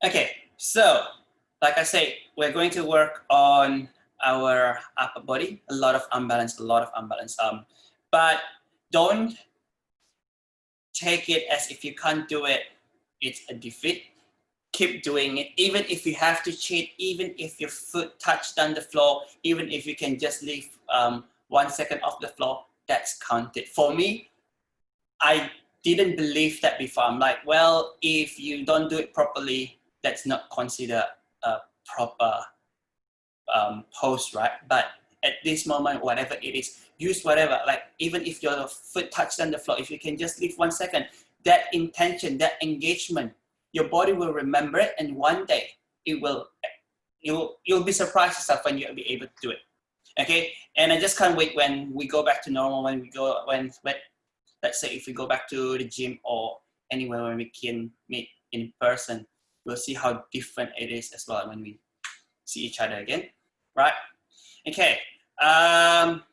Okay, so like I said, we're going to work on our upper body, a lot of unbalance. But don't take it as if you can't do it, it's a defeat. Keep doing it, even if you have to cheat, even if your foot touched on the floor, even if you can just leave 1 second off the floor, that's counted. For me, I didn't believe that before. I'm like, well, if you don't do it properly, that's not considered a proper pose, right? But at this moment, whatever it is, use whatever. Like even if your foot touched on the floor, if you can just leave 1 second, that intention, that engagement, your body will remember it, and one day it will. You'll be surprised yourself when you'll be able to do it. Okay, and I just can't wait when we go back to normal. When let's say if we go back to the gym or anywhere when we can meet in person, we'll see how different it is as well when we see each other again, right? Okay. Other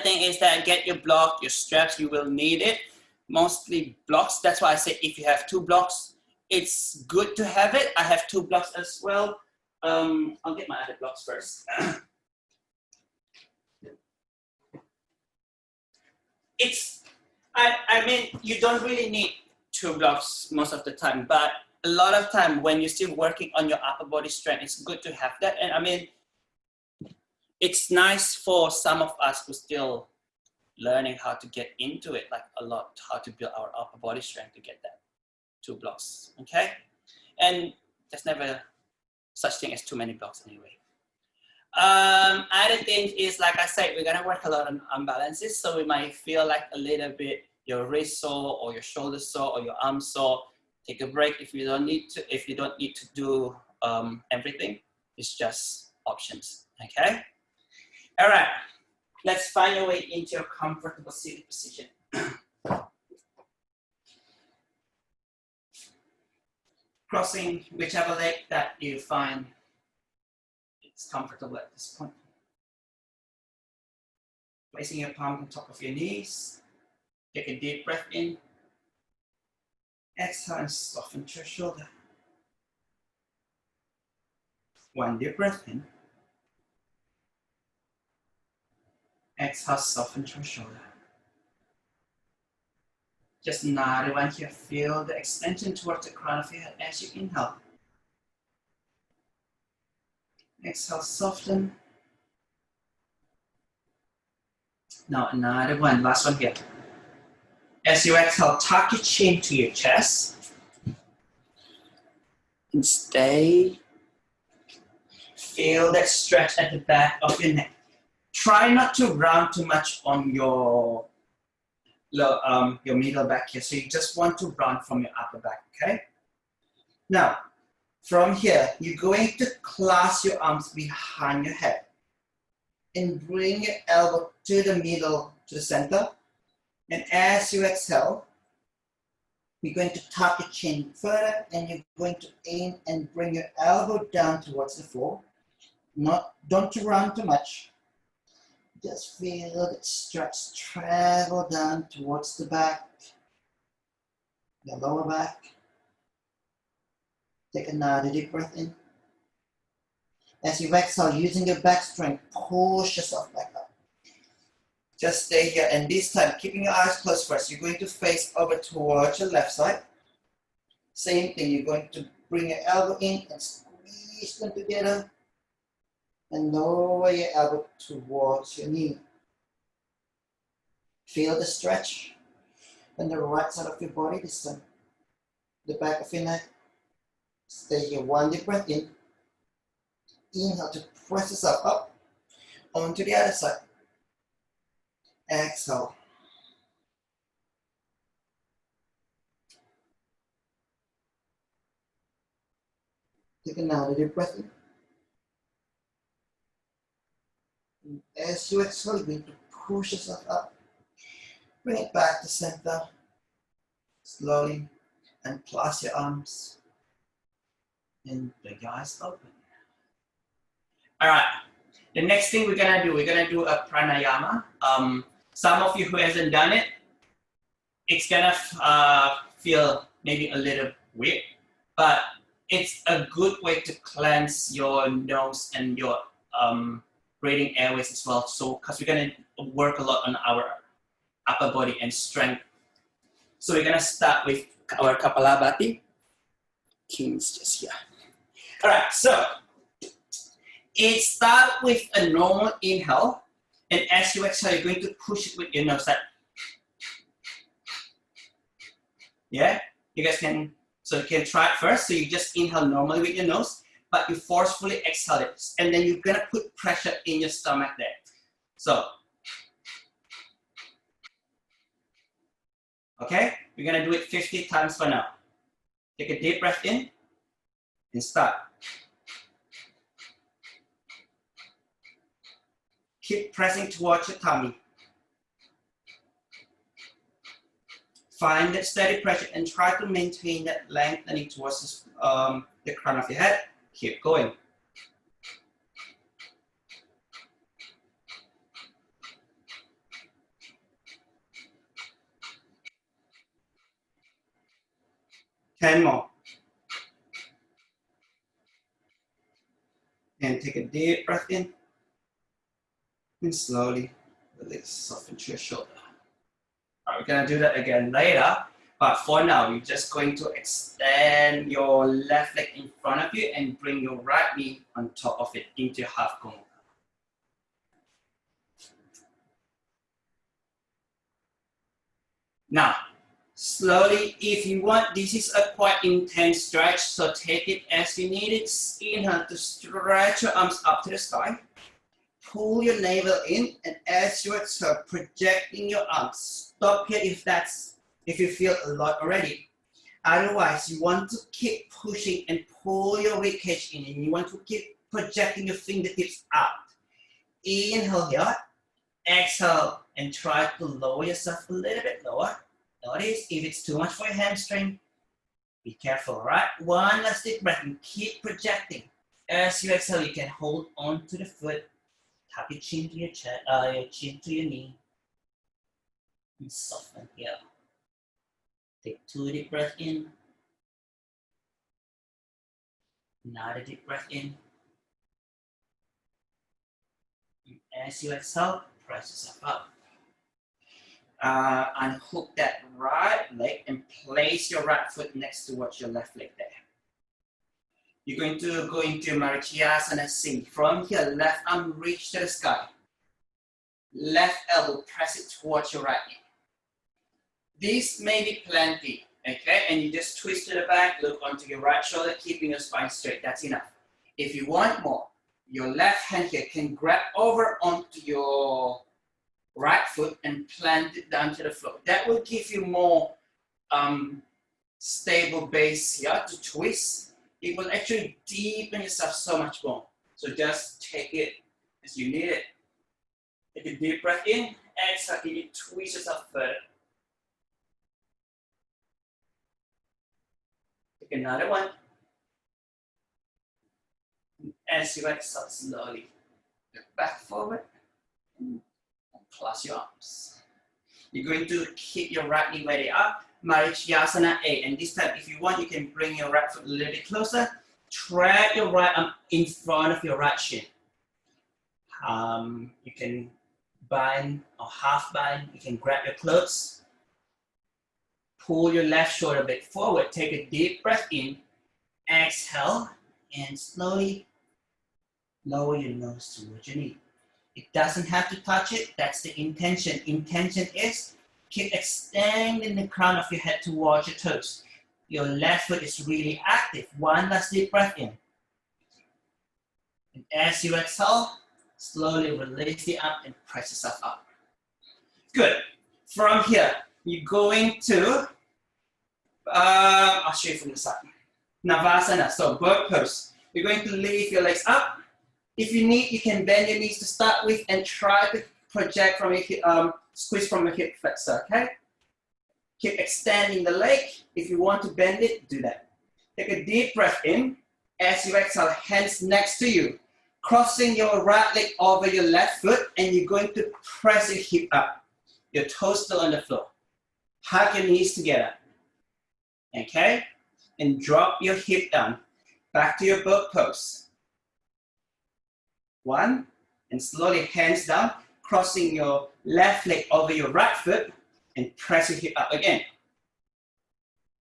thing is that get your block, your straps. You will need it. Mostly blocks. That's why I say if you have 2 blocks, it's good to have it. I have 2 blocks as well. I'll get my other blocks first. I mean, you don't really need 2 blocks most of the time, but a lot of time when you're still working on your upper body strength, it's good to have that. And I mean, it's nice for some of us who still learning how to get into it, like a lot, how to build our upper body strength to get that 2 blocks, okay? And there's never such thing as too many blocks anyway. Other thing is, like I said, we're gonna work a lot on unbalances, so we might feel like a little bit your wrist sore or your shoulder sore or your arm sore. Take a break if you don't need to. If you don't need to do everything, it's just options, okay? All right. Let's find your way into your comfortable seated position. Crossing whichever leg that you find it's comfortable at this point. Placing your palm on top of your knees. Take a deep breath in. Exhale and soften your shoulder. 1 deep breath in. Exhale, soften your shoulder. Just another one here. Feel the extension towards the crown of your head as you inhale. Exhale, soften. Now another one, last one here. As you exhale, tuck your chin to your chest. And stay. Feel that stretch at the back of your neck. Try not to round too much on your middle back here. So you just want to round from your upper back, okay? Now, from here, you're going to clasp your arms behind your head and bring your elbow to the middle, to the center. And as you exhale, you're going to tuck your chin further and you're going to aim and bring your elbow down towards the floor. Don't round too much. Just feel that stretch travel down towards the back, the lower back. Take another deep breath in. As you exhale, using your back strength, push yourself back up. Just stay here, and this time, keeping your eyes closed first, you're going to face over towards your left side. Same thing, you're going to bring your elbow in and squeeze them together. And lower your elbow towards your knee. Feel the stretch on the right side of your body, this time. The back of your neck. Stay here, 1 deep breath in. Inhale to press yourself up onto the other side. Exhale. Take another deep breath in. As you exhale, you're going to push yourself up. Bring it back to center. Slowly. And clasp your arms. And bring your eyes open. Alright. The next thing we're going to do a pranayama. Some of you who hasn't done it, it's going to feel maybe a little weird. but it's a good way to cleanse your nose and your breathing airways as well. So, because we're gonna work a lot on our upper body and strength. So we're gonna start with our Kapalabhati. King's just here. All right, so it starts with a normal inhale, and as you exhale, you're going to push it with your nose. Yeah, you guys can. So you can try it first. So you just inhale normally with your nose, but you forcefully exhale it, and then you're gonna put pressure in your stomach there. So, okay, we're gonna do it 50 times for now. Take a deep breath in and start. Keep pressing towards your tummy. Find that steady pressure and try to maintain that lengthening towards the crown of your head. Keep going. Ten more. And take a deep breath in. And slowly release, soften to your shoulder. All right, we're gonna do that again later, but for now, you're just going to extend your left leg in front of you and bring your right knee on top of it into half Kumukha. Now, slowly, if you want, this is a quite intense stretch, so take it as you need it. Inhale to stretch your arms up to the sky. Pull your navel in, and as you exhale, projecting your arms. Stop here if you feel a lot already. Otherwise, you want to keep pushing and pull your ribcage in, and you want to keep projecting your fingertips out. Inhale here, exhale, and try to lower yourself a little bit lower. Notice if it's too much for your hamstring, be careful, right? One last deep breath and keep projecting. As you exhale, you can hold on to the foot. Tap your chin to your chest, your chin to your knee. And soften here. Take 2 deep breaths in. Another deep breath in. And as you exhale, press yourself up. Unhook that right leg and place your right foot next towards your left leg there. You're going to go into Mayurasana sing. From here, left arm reach to the sky. Left elbow, press it towards your right knee. This may be plenty, okay? And you just twist to the back, look onto your right shoulder, keeping your spine straight. That's enough. If you want more, your left hand here can grab over onto your right foot and plant it down to the floor. That will give you more stable base here to twist. It will actually deepen yourself so much more. So just take it as you need it. Take a deep breath in, exhale, and you twist yourself further. Take another one. As you exhale slowly, look back forward and clasp your arms. You're going to keep your right knee ready up. Mayurasana A, and this time if you want you can bring your right foot a little bit closer, trap your right arm in front of your right shin. You can bind or half bind, you can grab your clothes, pull your left shoulder a bit forward, take a deep breath in, exhale, and slowly lower your nose towards your knee. It doesn't have to touch it, that's the intention. Intention is keep extending the crown of your head towards your toes. Your left foot is really active. One last deep breath in. And as you exhale, slowly release the arm and press yourself up. Good. From here, you're going to, I'll show you from the side. Navasana, so bird pose. You're going to lift your legs up. If you need, you can bend your knees to start with and try to project from your hip, squeeze from your hip flexor, okay? Keep extending the leg. If you want to bend it, do that. Take a deep breath in. As you exhale, hands next to you. Crossing your right leg over your left foot, and you're going to press your hip up. Your toes still on the floor. Hug your knees together. Okay? and drop your hip down. Back to your boat pose. 1, and slowly hands down, crossing your left leg over your right foot and press your hip up again.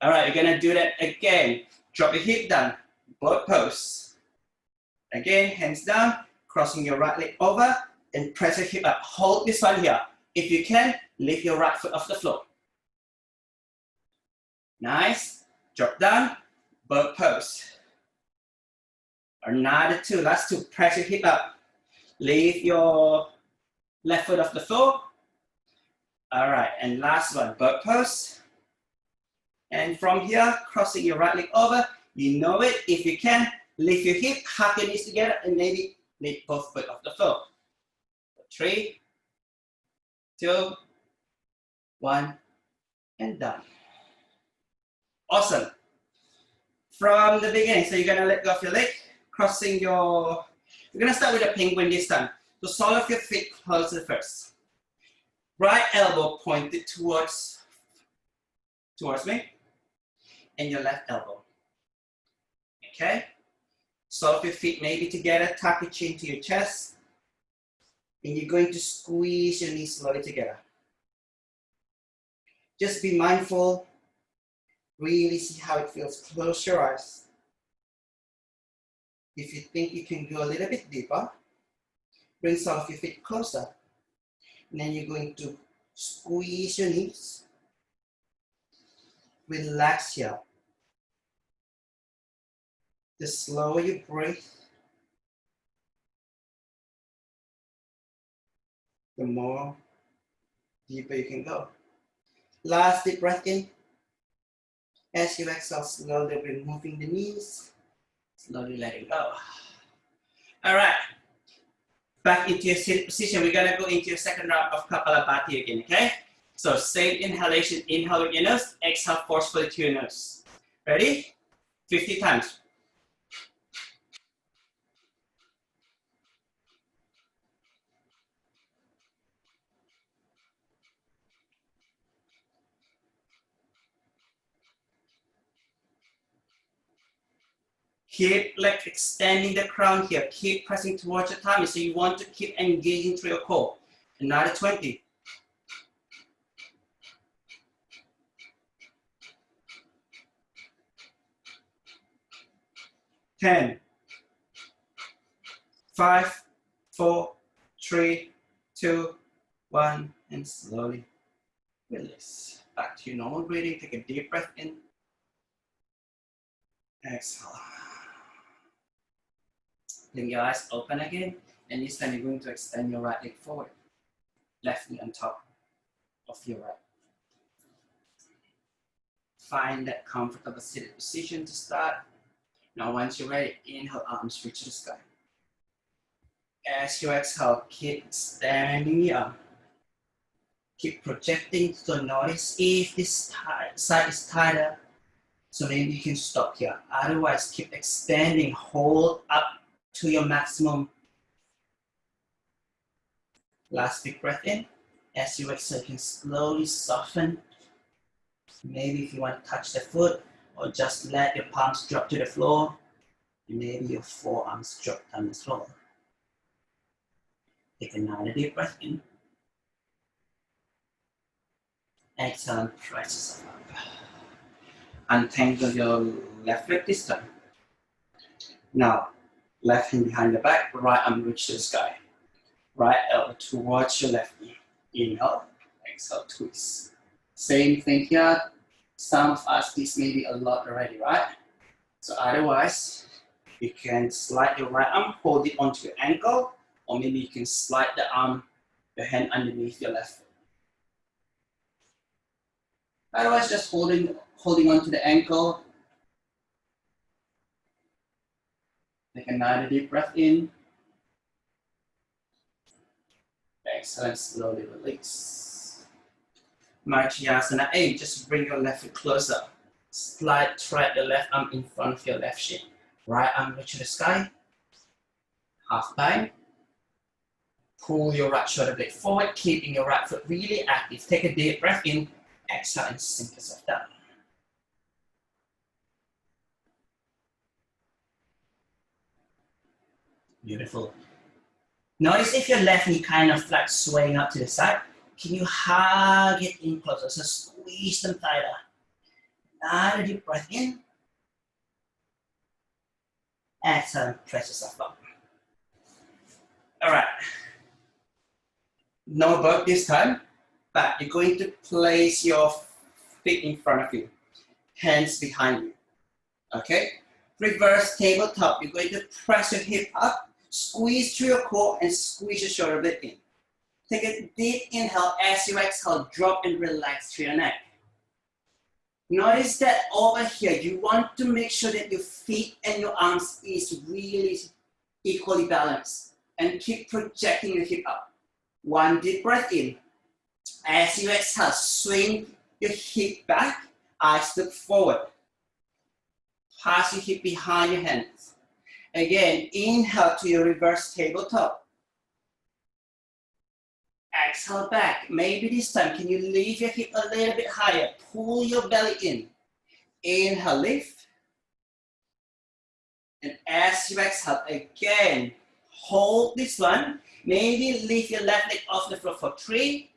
All right, you're gonna do that again. Drop your hip down, boat pose. Again, hands down, crossing your right leg over and press your hip up. Hold this one here. If you can, lift your right foot off the floor. Nice. Drop down, boat pose. Another 2, last 2, press your hip up. Lift your left foot off the floor. All right, and last one, boat pose. And from here, crossing your right leg over, you know it. If you can, lift your hip, hug your knees together, and maybe lift both foot off the floor. 3, 2, 1, and done. Awesome. From the beginning, so you're gonna let go of your leg, crossing your, we're gonna start with a penguin this time. So sole of your feet closer first. Right elbow pointed towards me, and your left elbow. Okay? Sole of your feet maybe together, tuck your chin to your chest, and you're going to squeeze your knees slowly together. Just be mindful, really see how it feels. Close your eyes. If you think you can go a little bit deeper, bring some of your feet closer. And then you're going to squeeze your knees. Relax here. The slower you breathe, the more deeper you can go. Last deep breath in. As you exhale, slowly removing the knees, slowly letting go. All right, back into your seated position. We're gonna go into your second round of Kapalabhati again, okay? So same inhalation, inhale with your nose, exhale forcefully to your nose. Ready? 50 times. Keep like extending the crown here. Keep pressing towards your tummy. So you want to keep engaging through your core. Another 20. 10. 5, 4, 3, 2, 1, and slowly release. Back to your normal breathing. Take a deep breath in. Exhale. Then your eyes open again, and this time you're going to extend your right leg forward. Left knee on top of your right. Find that comfortable seated position to start. Now once you're ready, inhale, arms reach to the sky. As you exhale, keep extending your arm. Keep projecting, so notice if this side is tighter, so maybe you can stop here. Otherwise, keep extending, hold up to your maximum. Last big breath in. As you exhale, you can slowly soften. Maybe if you want to touch the foot, or just let your palms drop to the floor. Maybe your forearms drop down the floor. Take another deep breath in. Exhale and press yourself up. Untangle your left leg this time. Now, left hand behind the back, right arm reach to the sky. Right elbow towards your left knee. Inhale, exhale, twist. Same thing here. Some of us, this may be a lot already, right? So otherwise, you can slide your right arm, hold it onto your ankle, or maybe you can slide the arm, your hand underneath your left foot. Otherwise, just holding onto the ankle. Take another deep breath in. Exhale and slowly release. Mayurasana 8, just bring your left foot closer. Slide, thread your left arm in front of your left shin. Right arm reach to the sky. Half bind. Pull your right shoulder blade forward, keeping your right foot really active. Take a deep breath in. Exhale and sink yourself down. Beautiful. Notice if your left knee kind of like swaying up to the side. Can you hug it in closer? So squeeze them tighter. Another deep breath in. Exhale, press yourself up. All right. No burp this time, but you're going to place your feet in front of you, hands behind you. Okay? Reverse tabletop. You're going to press your hip up, squeeze through your core, and squeeze your shoulder blade in. Take a deep inhale. As you exhale, drop and relax through your neck. Notice that over here, you want to make sure that your feet and your arms is really equally balanced. And keep projecting your hip up. One deep breath in. As you exhale, swing your hip back, eyes look forward. Pass your hip behind your hands. Again, inhale to your reverse tabletop. Exhale back. Maybe this time, can you lift your hip a little bit higher? Pull your belly in. Inhale, lift. And as you exhale, again, hold this one. Maybe lift your left leg off the floor for 3,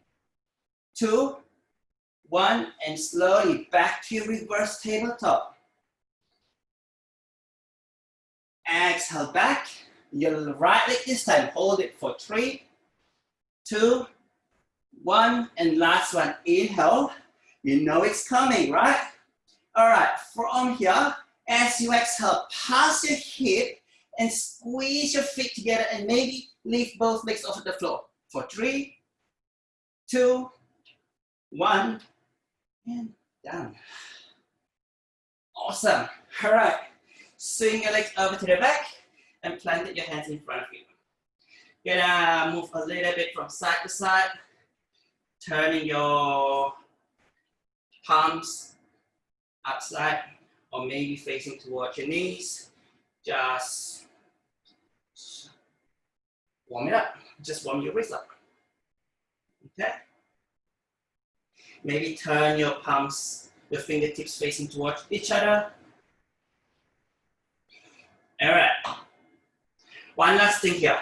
2, 1, and slowly back to your reverse tabletop. Exhale back. Your right leg this time, hold it for 3, 2, 1, and last one. Inhale. You know it's coming, right? All right, from here, as you exhale, pass your hip and squeeze your feet together and maybe lift both legs off the floor. For 3, 2, 1, and down. Awesome. All right. Swing your legs over to the back and plant your hands in front of you. You're gonna move a little bit from side to side, turning your palms upside or maybe facing towards your knees. Just warm it up. Just warm your wrist up. Okay? Maybe turn your palms, your fingertips facing towards each other. All right. One last thing here.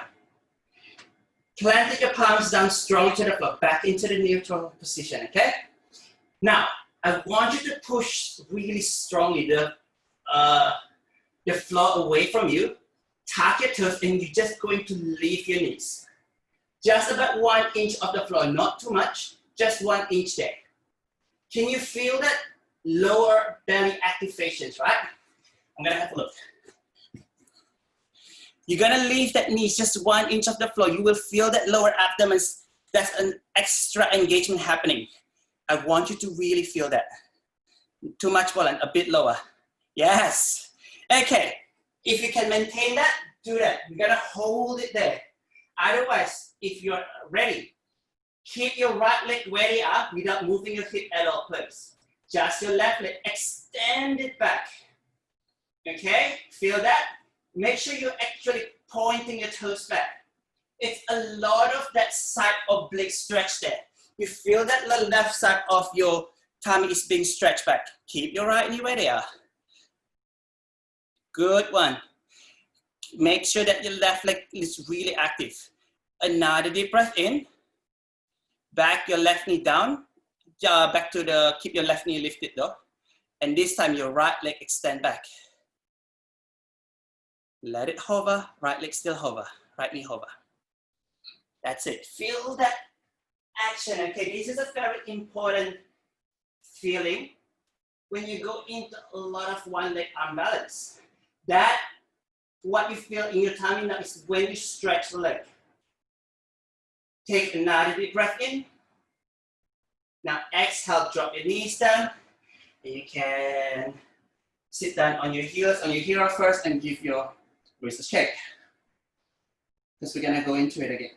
Plant your palms down strong to the floor, back into the neutral position, okay? Now, I want you to push really strongly the floor away from you. Tuck your toes, and you're just going to lift your knees. Just about 1 inch of the floor, not too much, just 1 inch there. Can you feel that lower belly activations, right? I'm gonna have a look. You're gonna leave that knees just 1 inch of the floor. You will feel that lower abdomen. That's an extra engagement happening. I want you to really feel that. Too much volume, a bit lower. Yes. Okay. If you can maintain that, do that. You're gonna hold it there. Otherwise, if you're ready, keep your right leg where they are without moving your hip at all, please. Just your left leg, extend it back. Okay, feel that? Make sure you're actually pointing your toes back. It's a lot of that side oblique stretch there. You feel that the left side of your tummy is being stretched back. Keep your right knee where they are. Good one. Make sure that your left leg is really active. Another deep breath in. Back your left knee down. Back to the, keep your left knee lifted though. And this time your right leg extend back. Let it hover, right leg still hover, right knee hover. That's it. Feel that action, okay? This is a very important feeling when you go into a lot of one leg arm balance. That, what you feel in your tummy now is when you stretch the leg. Take another deep breath in. Now exhale, drop your knees down. And you can sit down on your heels, on your heel first, and give your wrist a shake. Because we're gonna go into it again.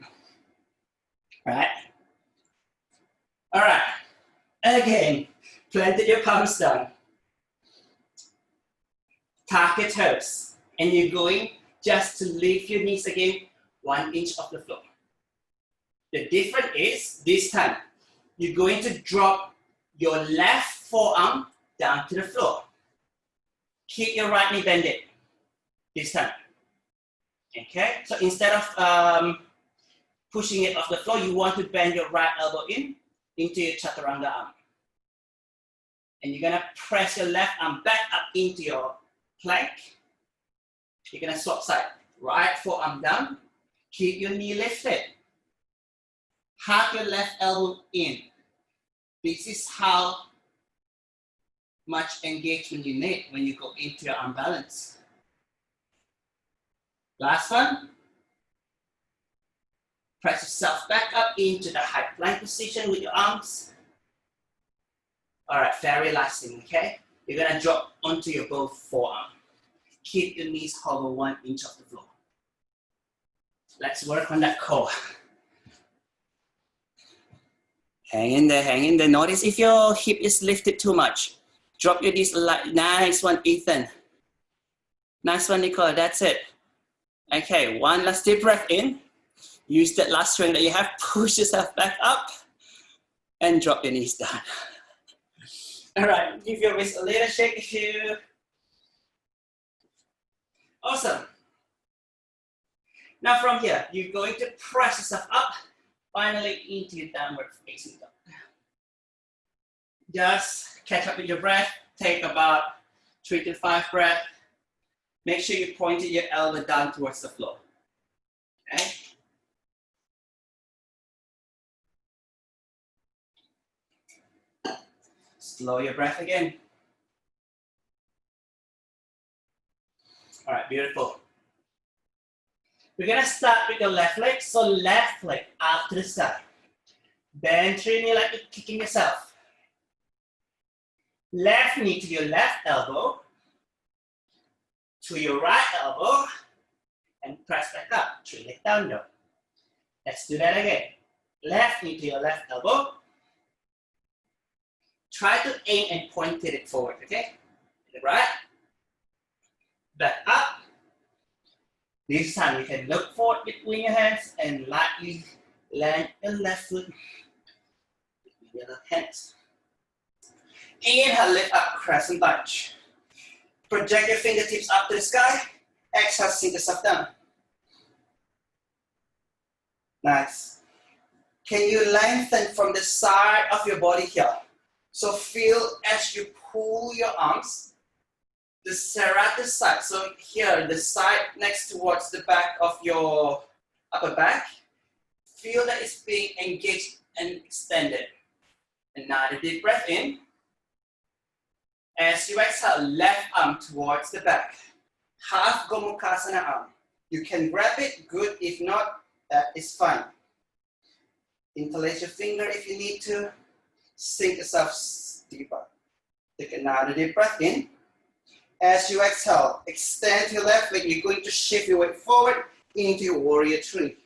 All right? All right. Again, planted your palms down. Tuck your toes. And you're going just to lift your knees again 1 inch off the floor. The difference is, this time, you're going to drop your left forearm down to the floor. Keep your right knee bended. This time. Okay, so instead of pushing it off the floor, you want to bend your right elbow in into your chaturanga arm. And you're gonna press your left arm back up into your plank. You're gonna swap side. Right forearm down. Keep your knee lifted. Have your left elbow in. This is how much engagement you need when you go into your arm balance. Last one. Press yourself back up into the high plank position with your arms. All right, very last thing, okay? You're gonna drop onto your both forearm. Keep your knees hover 1 inch off the floor. Let's work on that core. Hang in there, hang in there. Notice if your hip is lifted too much. Drop your knees. Nice one, Ethan. Nice one, Nicole. That's it. Okay, one last deep breath in. Use that last strength that you have. Push yourself back up and drop your knees down. All right, give your wrist a little shake if you. Awesome. Now from here, you're going to press yourself up, finally into your downward facing dog. Just catch up with your breath. Take about 3 to 5 breaths. Make sure you point your elbow down towards the floor. Okay? Slow your breath again. All right, beautiful. We're gonna start with your left leg. So left leg out to the side. Bend your knee like you're kicking yourself. Left knee to your left elbow. To your right elbow. And press back up. 3 leg down dog. Let's do that again. Left knee to your left elbow. Try to aim and point it forward, okay? Right. Back up. This time you can look forward between your hands and lightly land your left foot between your left hands. Inhale, lift up, crescent lunge. Project your fingertips up to the sky. Exhale, sink yourself down. Nice. Can you lengthen from the side of your body here? So feel as you pull your arms, the serratus side. So here, the side next towards the back of your upper back. Feel that it's being engaged and extended. Another deep breath in. As you exhale, left arm towards the back. Half Gomukhasana arm. You can grab it, good. If not, that is fine. Interlace your finger if you need to. Sink yourself deeper. Take another deep breath in. As you exhale, extend your left leg. You're going to shift your weight forward into your warrior three.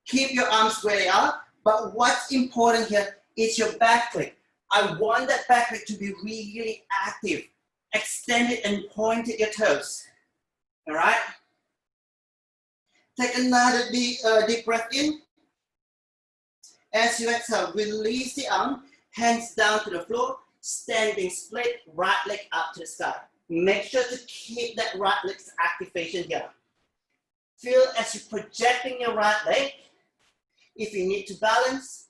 Keep your arms where they are, but what's important here is your back leg. I want that back leg to be really active. Extend it and point at your toes. All right? Take another deep breath in. As you exhale, release the arm, hands down to the floor, standing split, right leg up to the sky. Make sure to keep that right leg's activation here. Feel as you're projecting your right leg. If you need to balance,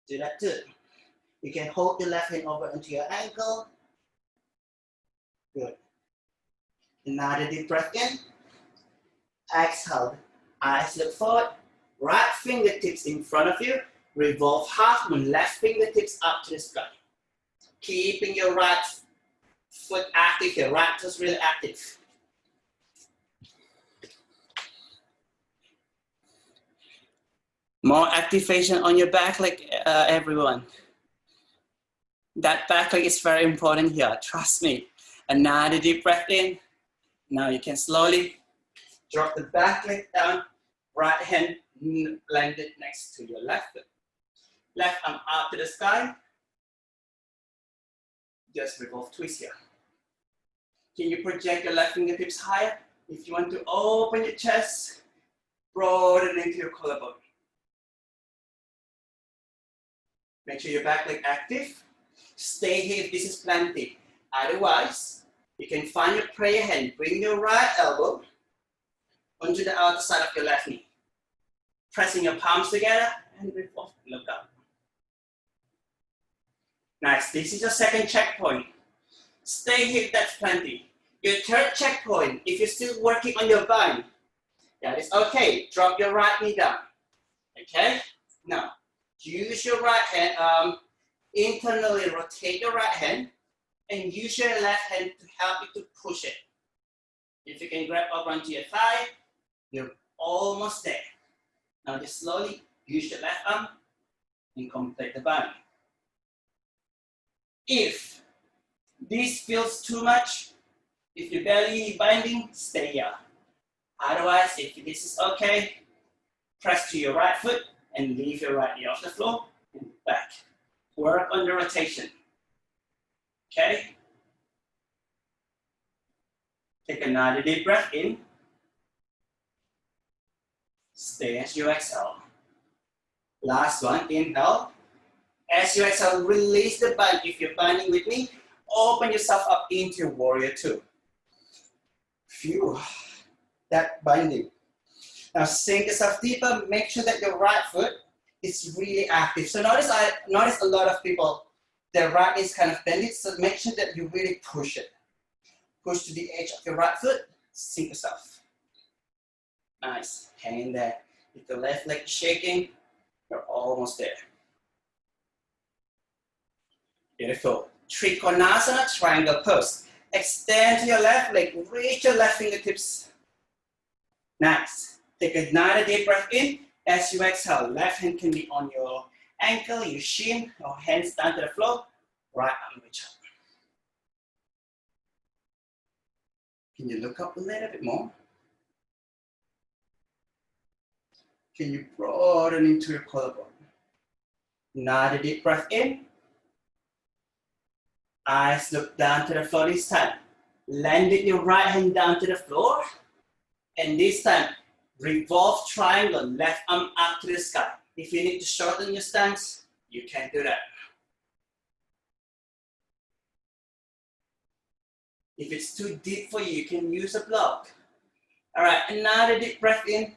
do that too. You can hold your left hand over onto your ankle. Good. Another deep breath in. Exhale. Eyes look forward. Right fingertips in front of you. Revolve half moon. Left fingertips up to the sky. Keeping your right foot active here. Right toes really active. More activation on your back leg, everyone. That back leg is very important here. Trust me. Another deep breath in. Now you can slowly drop the back leg down. Right hand landed next to your left foot. Left arm up to the sky. Just revolve twist here. Can you project your left fingertips higher? If you want to open your chest, broaden into your collarbone. Make sure your back leg active. Stay here if this is plenty. Otherwise, you can find your prayer hand. Bring your right elbow onto the outer side of your left knee. Pressing your palms together and revolve, look up. Nice, this is your second checkpoint. Stay here, that's plenty. Your third checkpoint, if you're still working on your bind, that is okay. Drop your right knee down, okay? Now, use your right hand, internally rotate your right hand and use your left hand to help you to push it. If you can grab up onto your thigh, you're almost there. Now just slowly use your left arm and complete the bind. If this feels too much, if you're barely binding, stay here. Otherwise, if this is okay, press to your right foot and leave your right knee off the floor and back. Work on the rotation. Okay? Take another deep breath in. Stay as you exhale. Last one, inhale. As you exhale, release the bind. If you're binding with me, open yourself up into warrior two. Phew, that binding. Now sink yourself deeper. Make sure that your right foot is really active. So notice a lot of people, their right knee is kind of bended. So make sure that you really push it. Push to the edge of your right foot. Sink yourself. Nice. Hang in there. If the left leg is shaking, you're almost there. Beautiful. Trikonasana, triangle pose. Extend your left leg, reach your left fingertips. Nice. Take another deep breath in. As you exhale, left hand can be on your ankle, your shin, or hands down to the floor. Right arm reach up. Can you look up a little bit more? Can you broaden into your collarbone? Another deep breath in. Eyes look down to the floor this time. Landed your right hand down to the floor. And this time, revolve triangle, left arm up to the sky. If you need to shorten your stance, you can do that. If it's too deep for you, you can use a block. All right, another deep breath in.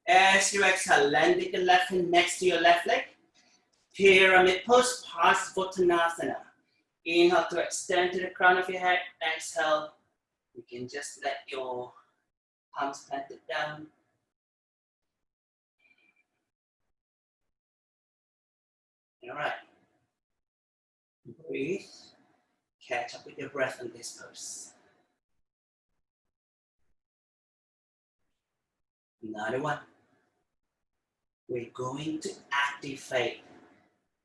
As you exhale, landed your left hand next to your left leg. Pyramid pose, Parsvottanasana. Inhale to extend to the crown of your head. Exhale, you can just let your palms planted down. All right. Breathe. Catch up with your breath in this pose. Another one. We're going to activate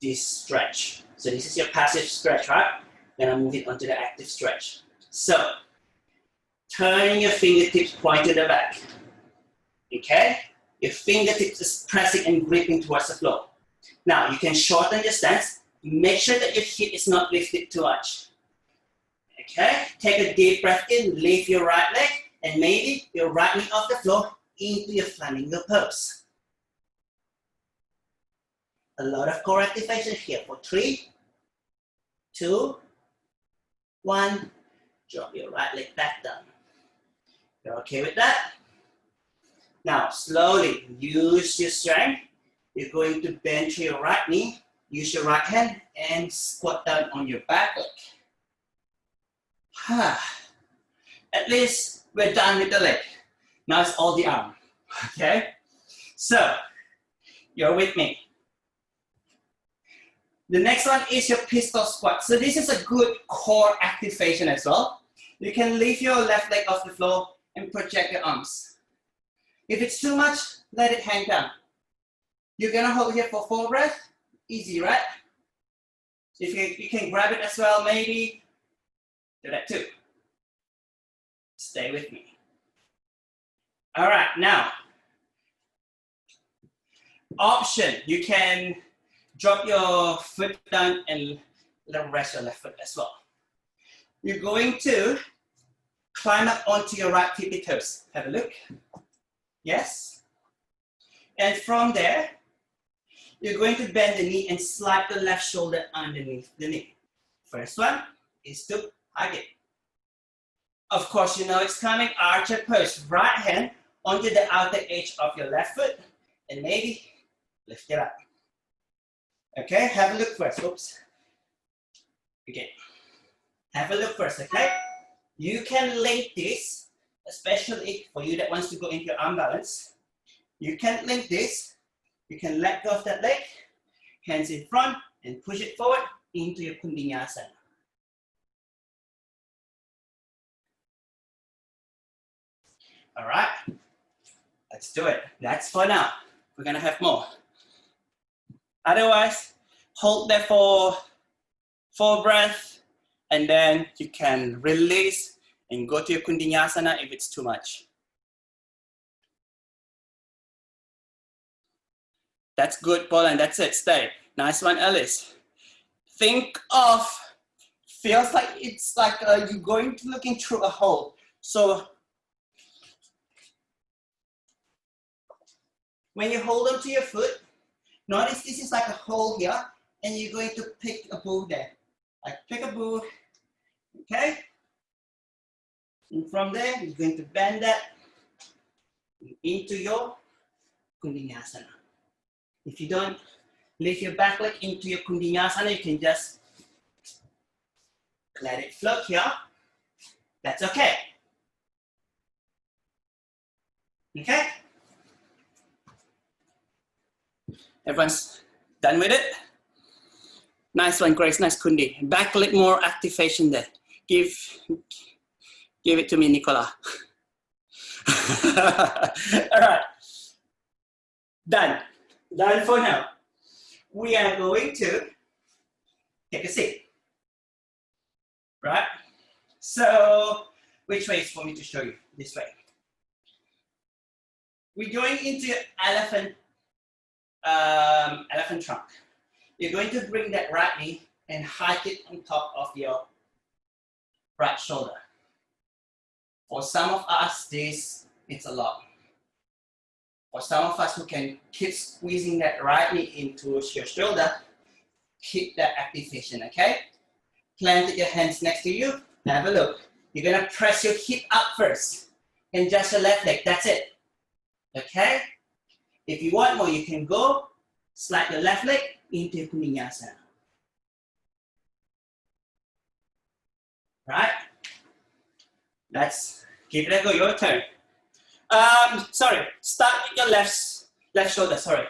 this stretch. So this is your passive stretch, right? Then I'm moving on to the active stretch. So, turn your fingertips point to the back. Okay? Your fingertips is pressing and gripping towards the floor. Now, you can shorten your stance. Make sure that your hip is not lifted too much. Okay? Take a deep breath in, lift your right leg, and maybe your right knee off the floor into your flamingo pose. A lot of core activation here for 3, 2, 1. Drop your right leg back down. You're okay with that? Now, slowly use your strength. You're going to bend to your right knee. Use your right hand and squat down on your back leg. At least we're done with the leg. Now it's all the arm. Okay? So, you're with me. The next one is your pistol squat. So this is a good core activation as well. You can lift your left leg off the floor and project your arms. If it's too much, let it hang down. You're gonna hold here for 4 breaths. Easy, right? If you can grab it as well, maybe. Do that too. Stay with me. All right, now. Option, you can drop your foot down and rest your left foot as well. You're going to climb up onto your right tippy toes. Have a look. Yes. And from there, you're going to bend the knee and slide the left shoulder underneath the knee. First one is to hug it. Of course, you know it's coming. Archer pose. Right hand onto the outer edge of your left foot and maybe lift it up. Okay, have a look first. Oops. Okay. Have a look first, okay? You can link this, especially for you that wants to go into your arm balance. You can link this. You can let go of that leg, hands in front, and push it forward into your Kundinasana. All right, let's do it. That's for now. We're gonna have more. Otherwise, hold there for 4 breaths, and then you can release and go to your Kundinasana if it's too much. That's good, Paul, and that's it. Stay. Nice one, Alice. Think of, feels like it's like you're going to looking through a hole. So when you hold on to your foot, notice this is like a hole here, and you're going to pick a ball there. Like pick a ball, okay? And from there, you're going to bend that into your Kundinasana. If you don't lift your back leg into your Kundinasana, you can just let it float here. That's okay. Okay? Everyone's done with it? Nice one, Grace. Nice Kundi. Back leg more activation there. Give it to me, Nicola. All right. Done. Done for now. We are going to take a seat. Right? So, which way is for me to show you? This way. We're going into elephant trunk. You're going to bring that right knee and hike it on top of your right shoulder. For some of us, it's a lot. For some of us who can keep squeezing that right knee into your shoulder, keep that activation, okay? Plant your hands next to you, have a look. You're gonna press your hip up first, and just your left leg, that's it, okay? If you want more, you can go, slide your left leg into your Kundinasana. Right? Let's give it a go, your turn. Sorry, start with your left shoulder, sorry.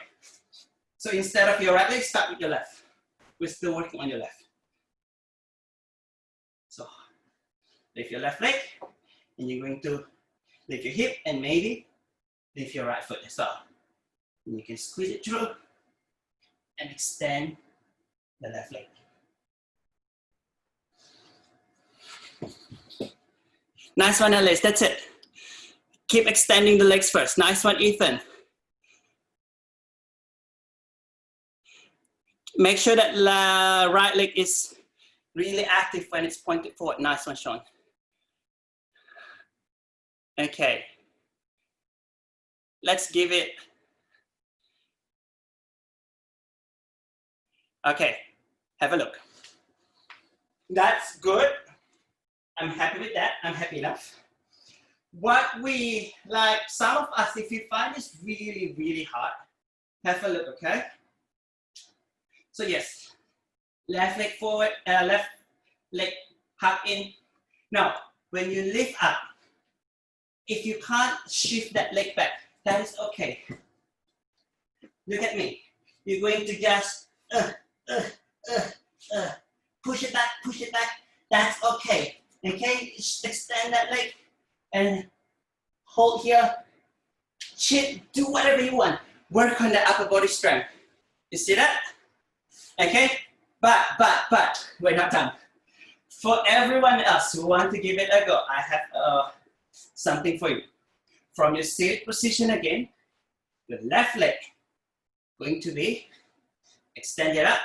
So instead of your right leg, start with your left. We're still working on your left. So lift your left leg, and you're going to lift your hip and maybe lift your right foot as well. And you can squeeze it through and extend the left leg. Nice one, Alice, that's it. Keep extending the legs first. Nice one, Ethan. Make sure that the right leg is really active when it's pointed forward. Nice one, Sean. Okay. Let's give it. Okay, have a look. That's good. I'm happy with that. I'm happy enough. What we like, some of us, if you find this really, really hard, have a look, okay? So yes, left leg forward, left leg hug in. Now, when you lift up, if you can't shift that leg back, that is okay. Look at me. You're going to just push it back. That's okay. Okay, just extend that leg and hold here. Do whatever you want. Work on the upper body strength. You see that? Okay, but we're not done. For everyone else who want to give it a go, I have something for you. From your seated position again, the left leg going to be extended up.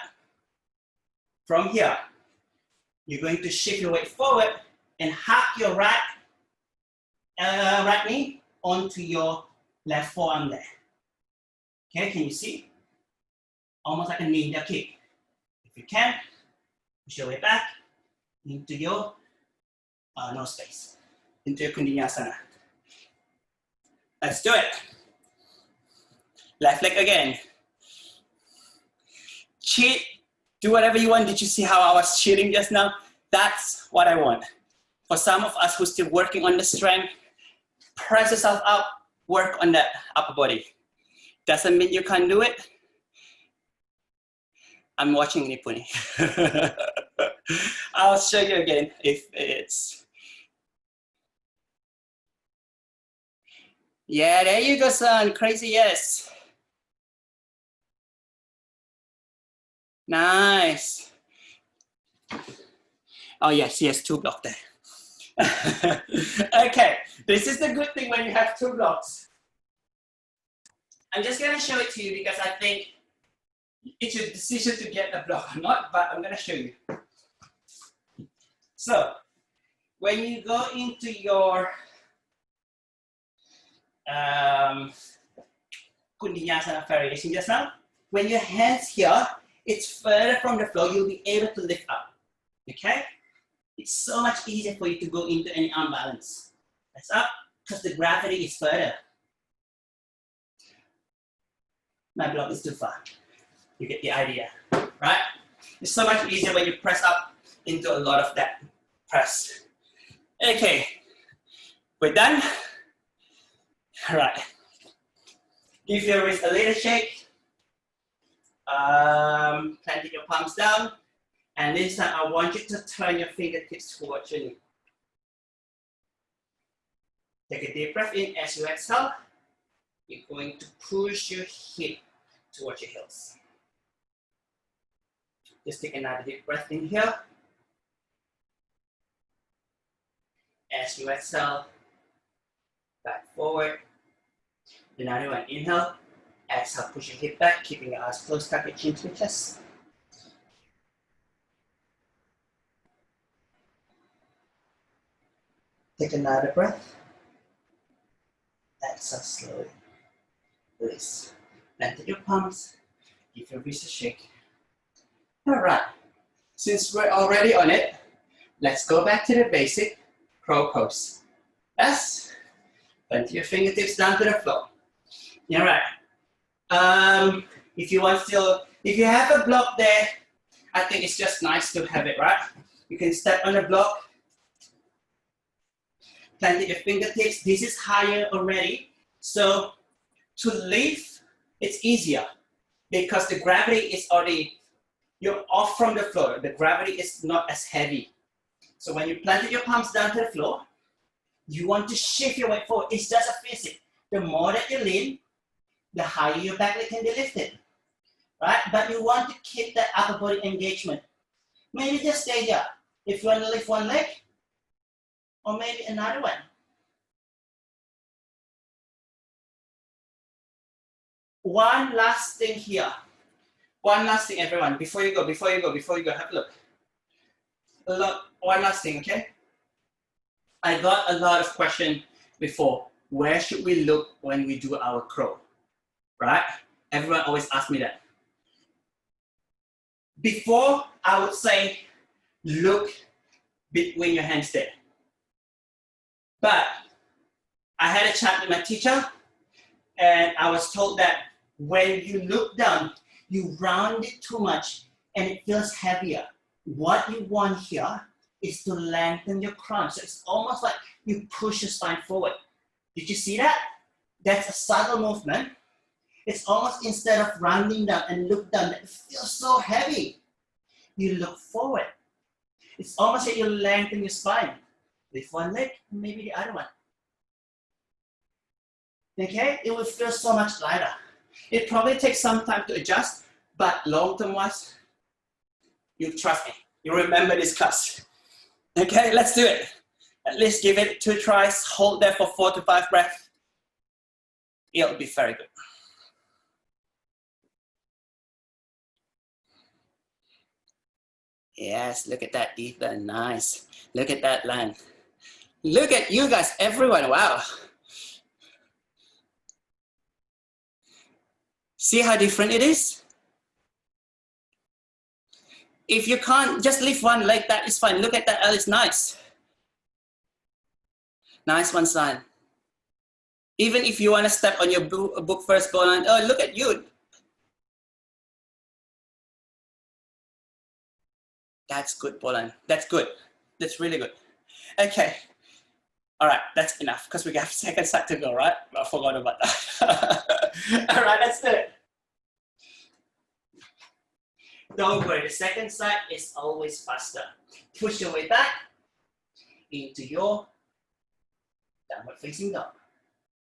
From here, you're going to shift your weight forward and hug your right knee onto your left forearm there. Okay, can you see? Almost like a ninja kick. If you can, push your way back into your no space, into your Kundinasana. Let's do it. Left leg again. Cheat, do whatever you want. Did you see how I was cheating just now? That's what I want. For some of us who's still working on the strength, press yourself up, work on that upper body. Doesn't mean you can't do it. I'm watching Nipuni. I'll show you again if it's. Yeah, there you go, son. Crazy, yes. Nice. Oh, yes, yes, 2 blocks there. Okay, this is the good thing when you have 2 blocks. I'm just going to show it to you because I think it's your decision to get a block or not, but I'm going to show you. So, when you go into your Kundiyasana variation just now, when your hands here, it's further from the floor, you'll be able to lift up, okay? It's so much easier for you to go into any arm balance. That's up, because the gravity is further. My block is too far. You get the idea, right? It's so much easier when you press up into a lot of that press. Okay, we're done. All right. Give your wrist a little shake. Plant your palms down. And this time I want you to turn your fingertips towards your knee. Take a deep breath in as you exhale. You're going to push your hip towards your heels. Just take another deep breath in here. As you exhale, back forward. Another one, inhale. Exhale, push your hip back, keeping your eyes closed, tuck your chin to your chest. Take another breath. Exhale slowly. Release. Plant your palms. Give your wrist a shake. All right. Since we're already on it, let's go back to the basic crow pose. Yes. Plant your fingertips down to the floor. All right. If you have a block there, I think it's just nice to have it, right? You can step on the block. Plant your fingertips. This is higher already. So to lift, it's easier because the gravity is already, you're off from the floor. The gravity is not as heavy. So when you planted your palms down to the floor, you want to shift your weight forward. It's just a physics. The more that you lean, the higher your back leg can be lifted, right? But you want to keep that upper body engagement. Maybe just stay here. If you want to lift one leg, or maybe another one. One last thing here. One last thing, everyone. Before you go, have a look. One last thing, okay? I got a lot of questions before. Where should we look when we do our crow? Right? Everyone always asks me that. Before, I would say, look between your hands there. But I had a chat with my teacher, and I was told that when you look down, you round it too much, and it feels heavier. What you want here is to lengthen your crown. So it's almost like you push your spine forward. Did you see that? That's a subtle movement. It's almost instead of rounding down and look down, it feels so heavy. You look forward. It's almost like you lengthen your spine. Lift one leg, maybe the other one. Okay, it will feel so much lighter. It probably takes some time to adjust, but long-term wise, you trust me, you remember this class. Okay, let's do it. At least give it 2 tries, hold there for 4 to 5 breaths. It'll be very good. Yes, look at that, Ethan, nice. Look at that line. Look at you guys, everyone, wow. See how different it is? If you can't, just lift one leg, that is fine. Look at that, Alice, nice. Nice one, son. Even if you want to step on your book first, Poland, oh, look at you. That's good, Poland. That's good. That's really good. Okay. All right, that's enough because we have second side to go, right? I forgot about that. All right, let's do it. Don't worry, the second side is always faster. Push your way back into your downward facing dog.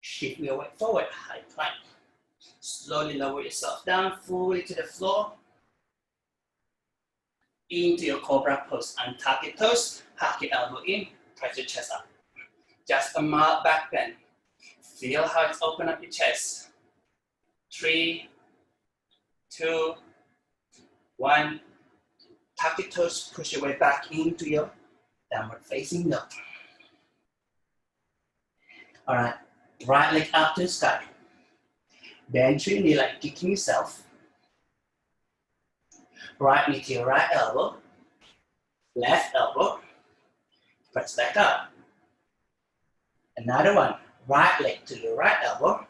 Shift your weight forward, high plank. Slowly lower yourself down fully to the floor. Into your cobra pose. Untap your toes, hug your elbow in, press your chest up. Just a mild back bend. Feel how it's open up your chest. 3, 2, 1. Tap your toes, push your way back into your downward facing dog. All right, right leg up to the sky. Bend your knee like kicking yourself. Right knee to your right elbow. Left elbow. Press back up. Another one. Right leg to your right elbow.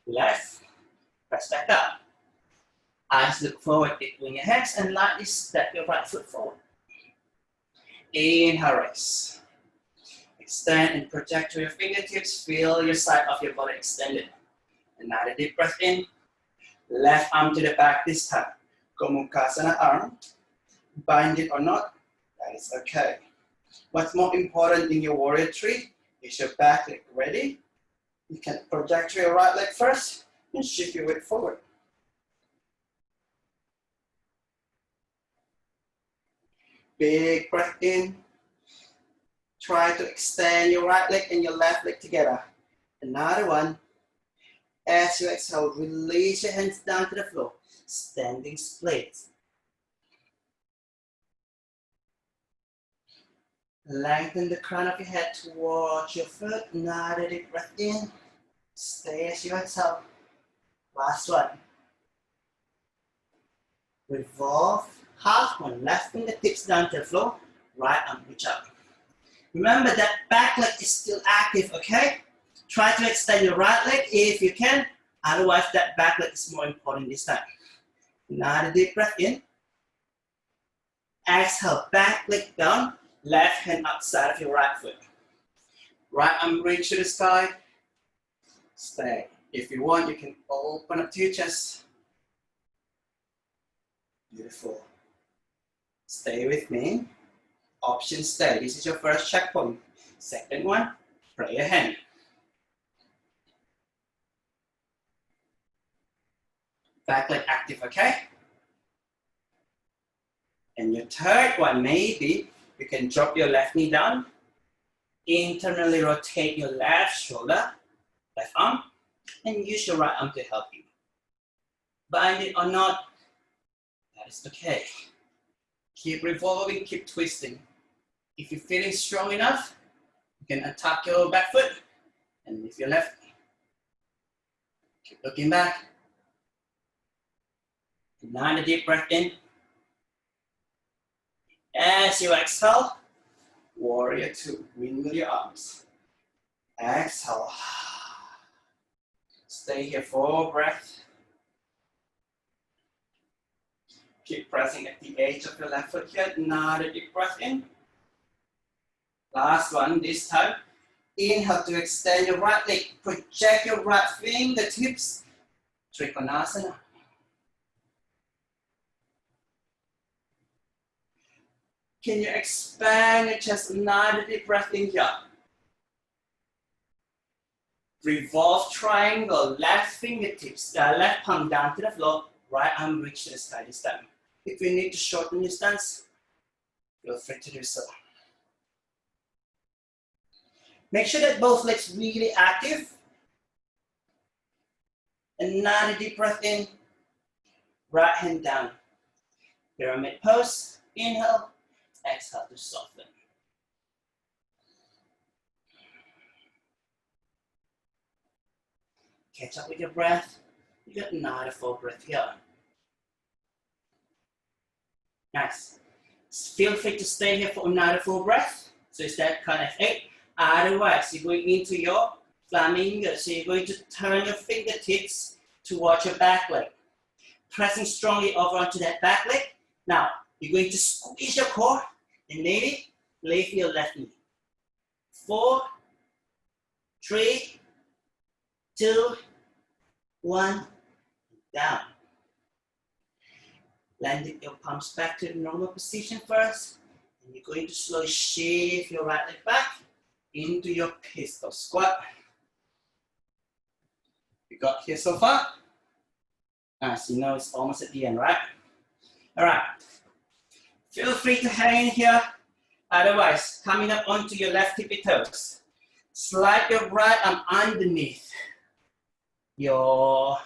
Left. Press back up. Eyes look forward, between your hands, and lightly step your right foot forward. Inhale, raise. Extend and project to your fingertips. Feel your side of your body extended. Another deep breath in. Left arm to the back this time. Gomukhasana arm. Bind it or not, that is okay. What's more important in your warrior three is your back leg. Ready? You can project your right leg first and shift your weight forward. Big breath in. Try to extend your right leg and your left leg together. Another one. As you exhale, release your hands down to the floor. Standing split. Lengthen the crown of your head towards your foot. Another deep breath in. Stay as you exhale. Last one. Revolve. Half one. Left fingertips down to the floor. Right arm reach up. Remember that back leg is still active, okay? Try to extend your right leg if you can. Otherwise, that back leg is more important this time. Another deep breath in. Exhale, back leg down. Left hand outside of your right foot. Right arm reach to the sky. Stay. If you want, you can open up to your chest. Beautiful. Stay with me. Option stay. This is your first checkpoint. Second one, pray your hand. Back leg active, okay? And your third one, maybe you can drop your left knee down. Internally rotate your left shoulder, left arm, and use your right arm to help you. Bind it or not, that is okay. Keep revolving, keep twisting. If you're feeling strong enough, you can attack your back foot and lift your left. Keep looking back. Another deep breath in. As you exhale, warrior two, wiggle your arms. Exhale. Stay here for breath. Keep pressing at the edge of your left foot here. Another deep breath in. Last one, this time. Inhale to extend your right leg. Project your right fingertips. Trikonasana. Can you expand your chest? Another deep breath in here. Revolve triangle. Left fingertips, left palm down to the floor. Right arm reach to the sky this time. If you need to shorten your stance, feel free to do so. Make sure that both legs really active. Another deep breath in. Right hand down. Pyramid pose. Inhale. Exhale to soften. Catch up with your breath. You got another full breath here. Nice. Feel free to stay here for another full breath. So it's that kind of 8. Otherwise, you're going into your flamingo. So you're going to turn your fingertips towards your back leg, pressing strongly over onto that back leg. Now, you're going to squeeze your core and maybe lift your left knee. 4, 3, 2, 1, down. Landing your palms back to the normal position first. And you're going to slowly shift your right leg back into your pistol squat. You got here so far? As you know, it's almost at the end, right? All right. Feel free to hang in here. Otherwise, coming up onto your left tippy toes. Slide your right arm underneath your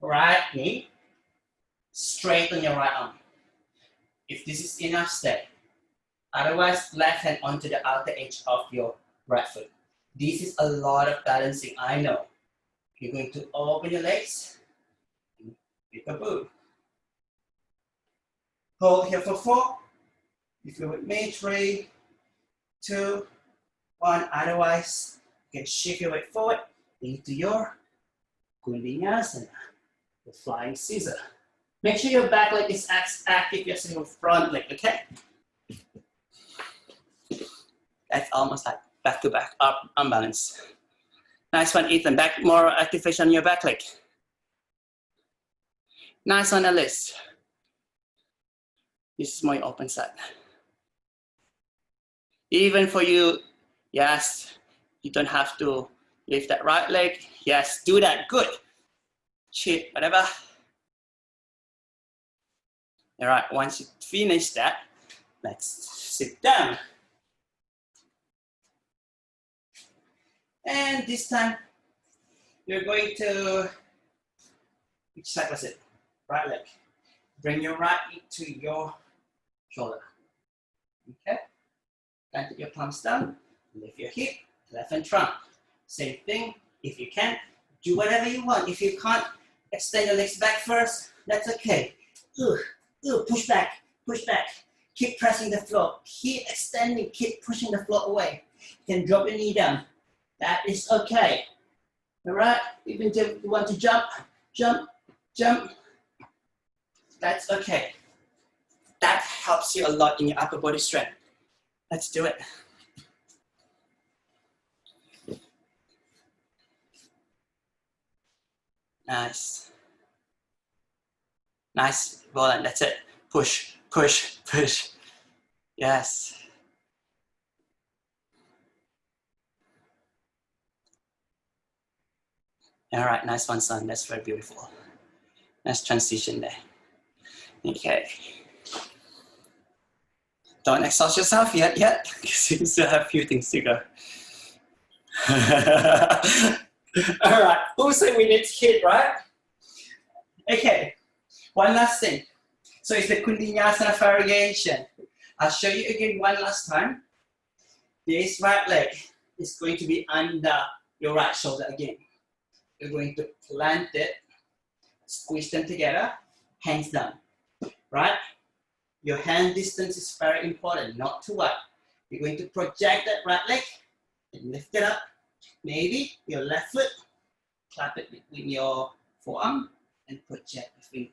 right knee. Straighten your right arm. If this is enough, stay. Otherwise, left hand onto the outer edge of your right foot. This is a lot of balancing, I know. You're going to open your legs. Peek-a-boo. Hold here for 4. If you're with me, 3, 2, 1. Otherwise, you can shift your weight forward into your Kundinasana, the flying scissor. Make sure your back leg is as active as your front leg, okay? That's almost like back to back, up, unbalanced. Nice one, Ethan. Back, more activation on your back leg. Nice one, Alice. This is my open side. Even for you, yes, you don't have to lift that right leg. Yes, do that, good. Cheat, whatever. All right, once you finish that, let's sit down. And this time, you're going to, which side was it? Right leg. Bring your right knee to your shoulder. Okay? Plant your palms down, lift your hip, left and trunk. Same thing, if you can, do whatever you want. If you can't, extend your legs back first, that's okay. Push back, push back. Keep pressing the floor, keep extending, keep pushing the floor away. You can drop your knee down. That is okay. All right, even if you want to jump, jump, jump. That's okay. That helps you a lot in your upper body strength. Let's do it. Nice. Nice, Roland, that's it. Push, push, push. Yes. All right, nice one, son. That's very beautiful. Nice transition there. Okay. Don't exhaust yourself yet, because you still have a few things to go. All right, who said we need to hit, right? Okay, one last thing. So it's the Kundinasana variation. I'll show you again one last time. This right leg is going to be under your right shoulder again. You're going to plant it, squeeze them together, hands down, right? Your hand distance is very important, not too wide. You're going to project that right leg and lift it up. Maybe your left foot, clap it between your forearm and project between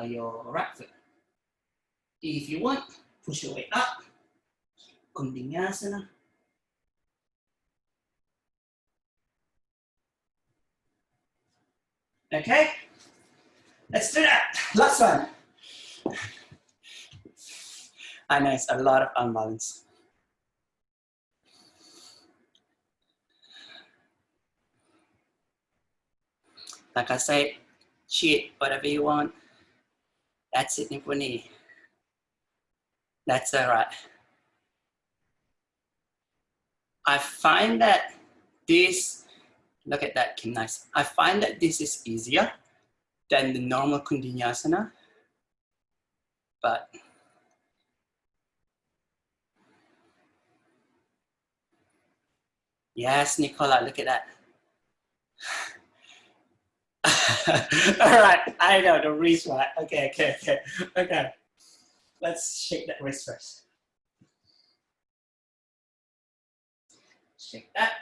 your right foot. If you want, push your way up. Kundinasana. Okay, let's do that. Last one. I know it's a lot of unbalance. Like I said, cheat whatever you want. That's it, Nipuni. That's all right. I find that this, look at that, Kim, nice. I find that this is easier than the normal Kundinasana, but yes, Nicola, look at that. All right, I know the wrist, right? Okay. Let's shake that wrist first. Shake that.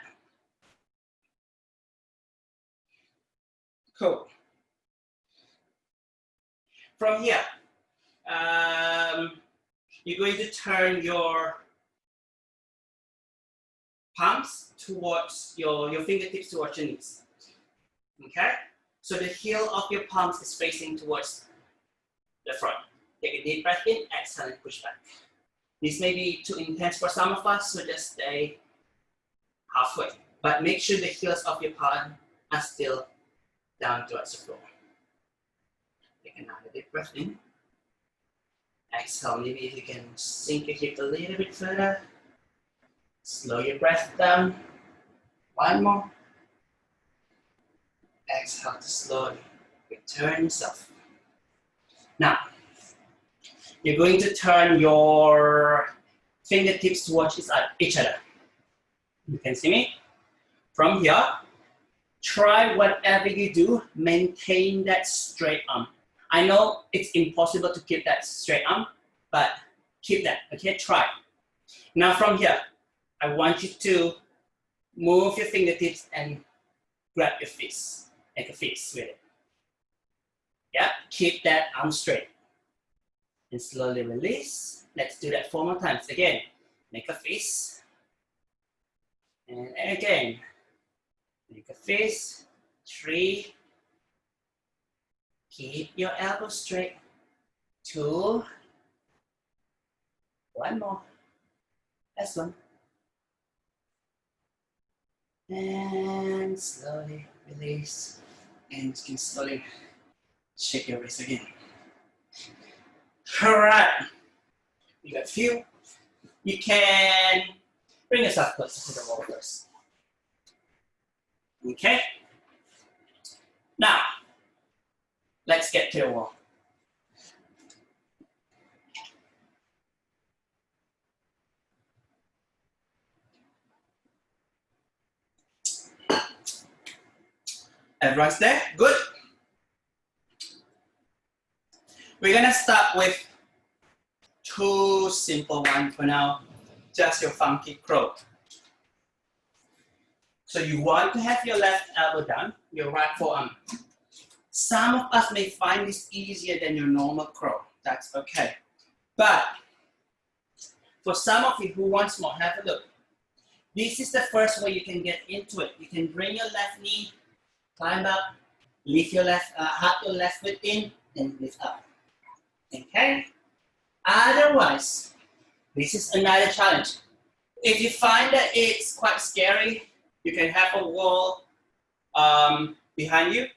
Cool. From here, you're going to turn your palms towards your fingertips towards your knees. Okay? So the heel of your palms is facing towards the front. Take a deep breath in, exhale and push back. This may be too intense for some of us, so just stay halfway. But make sure the heels of your palm are still down towards the floor. Take another deep breath in. Exhale, maybe if you can sink your hip a little bit further. Slow your breath down. One more. Exhale to slowly return yourself. Now, you're going to turn your fingertips towards each other. You can see me? From here, try whatever you do, maintain that straight arm. I know it's impossible to keep that straight arm, but keep that, okay? Try. Now from here, I want you to move your fingertips and grab your fist, make a fist with it. Yeah, keep that arm straight. And slowly release. Let's do that 4 more times. Again, make a fist. And again, make a fist. 3. Keep your elbow straight. 2. 1 more. Last one. And slowly release. And you can slowly shake your wrist again. All right. You got a few. You can bring yourself closer to the wall first. Okay. Now, let's get to the wall. Everyone's there? Good. We're gonna start with 2 simple ones for now. Just your funky crow. So you want to have your left elbow down, your right forearm. Some of us may find this easier than your normal crow. That's okay. But for some of you who wants more, have a look. This is the first way you can get into it. You can bring your left knee, climb up, lift your left, hug your left foot in, and lift up. Okay? Otherwise, this is another challenge. If you find that it's quite scary, you can have a wall behind you.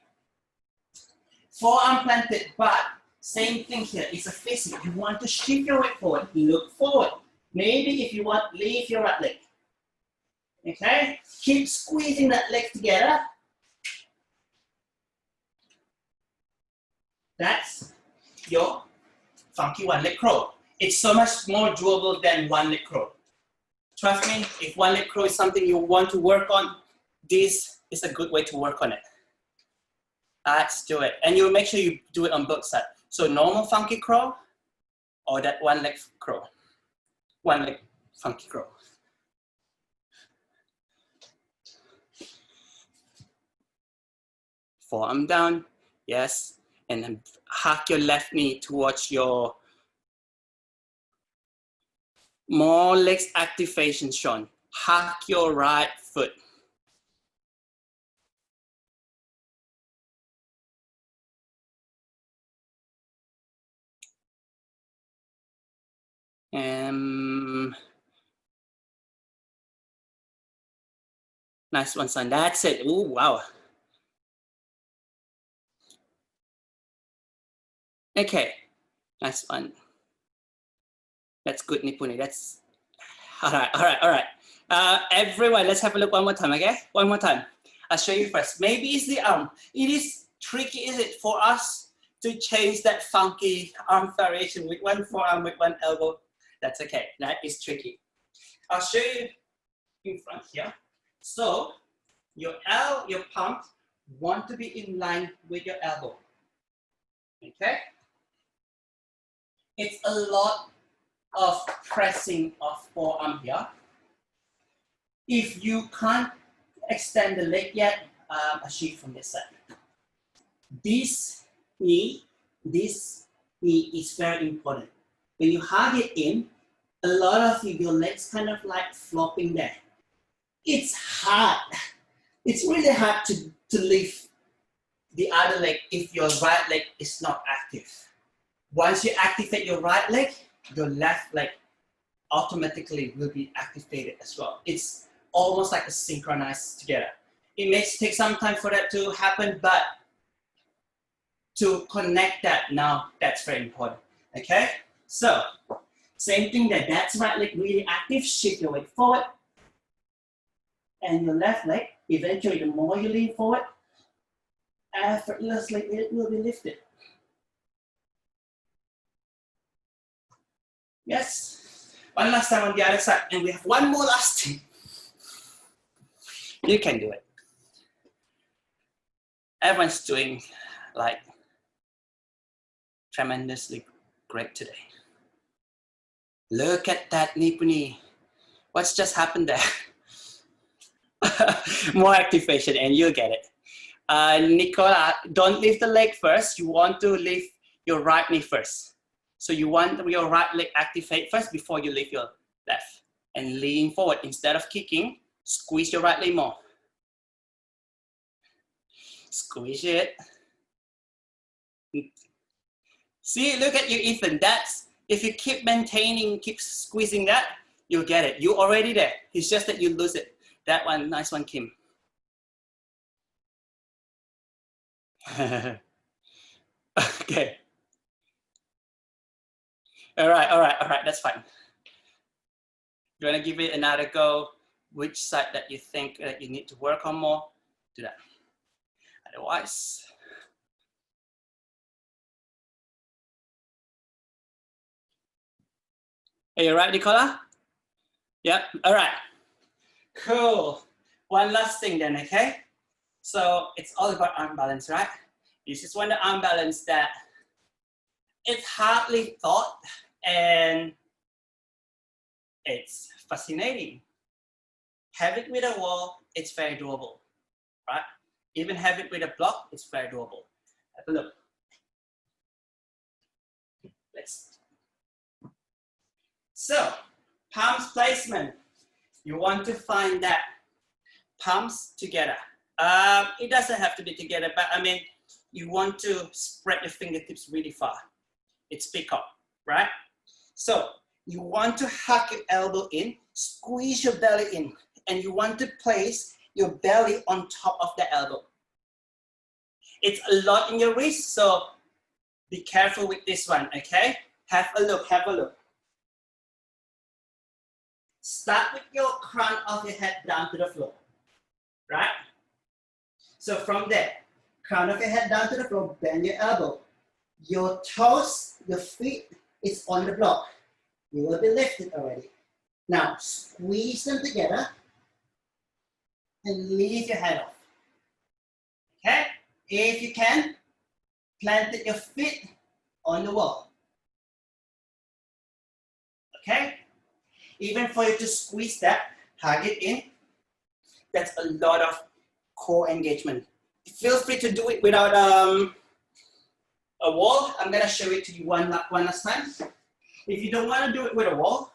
Forearm planted, but same thing here. It's a facing. You want to shift your weight forward. Look forward. Maybe if you want, leave your right leg. Okay? Keep squeezing that leg together. That's your funky one-leg crow. It's so much more doable than one-leg crow. Trust me, if one-leg crow is something you want to work on, this is a good way to work on it. Let's do it. And you make sure you do it on both sides. So normal funky crow or that one-leg crow. One-leg funky crow. Forearm down, yes. And then hug your left knee towards your more legs activation, Sean. Hug your right foot. Nice one, son. That's it. Ooh, wow. Okay, nice one. That's good, Nipuni. That's all right. Everyone, let's have a look one more time, okay? One more time. I'll show you first. Maybe it's the arm. It is tricky, is it, for us to change that funky arm variation with one forearm, with one elbow? That's okay. That is tricky. I'll show you in front here. So your palms want to be in line with your elbow. Okay? It's a lot of pressing of forearm here. If you can't extend the leg yet, achieve from this side. This knee is very important. When you hug it in, a lot of your legs kind of like flopping there. It's hard. It's really hard to lift the other leg if your right leg is not active. Once you activate your right leg, your left leg automatically will be activated as well. It's almost like a synchronized together. It may take some time for that to happen, but to connect that now, that's very important. Okay? So, same thing there. That's right leg really active. Shift your weight forward. And your left leg, eventually the more you lean forward, effortlessly it will be lifted. Yes. One last time on the other side. And we have one more last thing. You can do it. Everyone's doing like tremendously great today. Look at that knee. What's just happened there? More activation and you'll get it. Nicola, don't lift the leg first. You want to lift your right knee first. So you want your right leg activate first before you lift your left. And lean forward. Instead of kicking, squeeze your right leg more. Squeeze it. See, look at you, Ethan. That's, if you keep maintaining, keep squeezing that, you'll get it. You're already there. It's just that you lose it. That one, nice one, Kim. Okay. All right, that's fine. You wanna give it another go? Which side that you think that you need to work on more? Do that. Otherwise, are you right, Nicola? Yeah, all right. Cool. One last thing then, okay? So it's all about arm balance, right? This is one of the arm balance that it's hardly thought and it's fascinating. Have it with a wall, it's very doable, right? Even have it with a block, it's very doable. Have a look. So, palms placement. You want to find that palms together. It doesn't have to be together, but I mean, you want to spread your fingertips really far. It's peacock, right? So, you want to hug your elbow in, squeeze your belly in, and you want to place your belly on top of the elbow. It's a lot in your wrist, so be careful with this one, okay? Have a look, have a look. Start with your crown of your head down to the floor, right? So from there, crown of your head down to the floor, bend your elbow. Your toes, your feet is on the block. You will be lifted already. Now, squeeze them together and leave your head off. Okay? If you can, plant your feet on the wall. Okay? Even for you to squeeze that, hug it in, that's a lot of core engagement. Feel free to do it without a wall. I'm gonna show it to you one last time. If you don't wanna do it with a wall,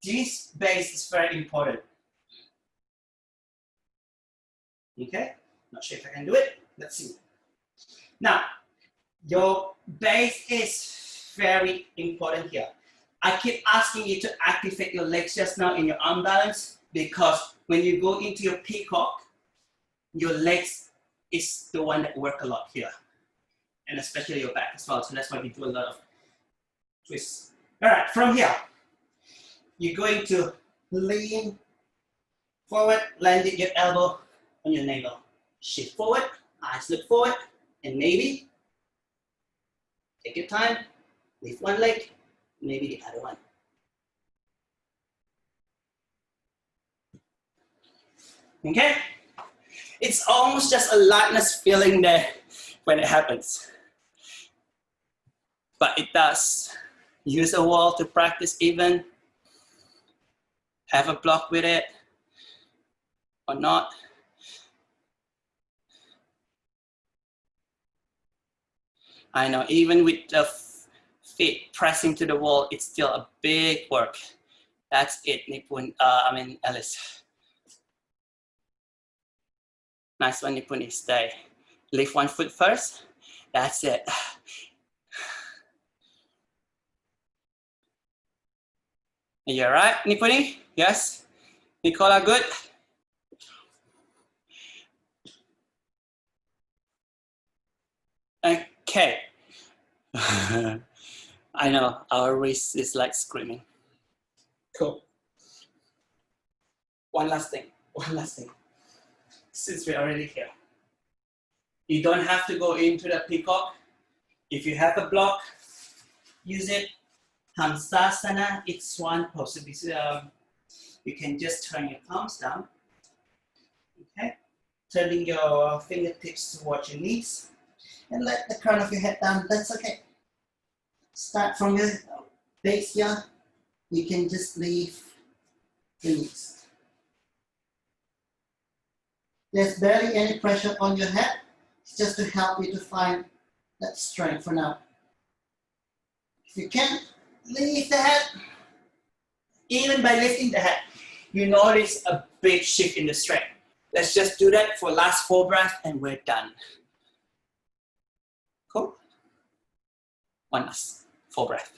this base is very important. Okay, not sure if I can do it. Let's see. Now, your base is very important here. I keep asking you to activate your legs just now in your arm balance because when you go into your peacock, your legs is the one that work a lot here. And especially your back as well. So that's why we do a lot of twists. All right, from here, you're going to lean forward, landing your elbow on your navel. Shift forward, eyes look forward, and maybe take your time, lift one leg, maybe the other one. Okay? It's almost just a lightness feeling there when it happens. But it does. Use a wall to practice even. Have a block with it or not. I know, even with the feet pressing to the wall, it's still a big work. That's it, Nipun. Alice. Nice one, Nipuni. Stay. Lift one foot first. That's it. You're right, Nipuni? Yes? Nicola, good? Okay. I know, our wrist is like screaming. Cool. One last thing. Since we're already here. You don't have to go into the peacock. If you have a block, use it. Hamsasana, it's swan pose. You can just turn your palms down. Okay? Turning your fingertips towards your knees. And let the crown of your head down. That's okay. Start from your base here. You can just leave the knees. There's barely any pressure on your head. It's just to help you to find that strength for now. If you can't, leave the head. Even by lifting the head, you notice a big shift in the strength. Let's just do that for last 4 breaths and we're done. Cool? One last 4 breaths.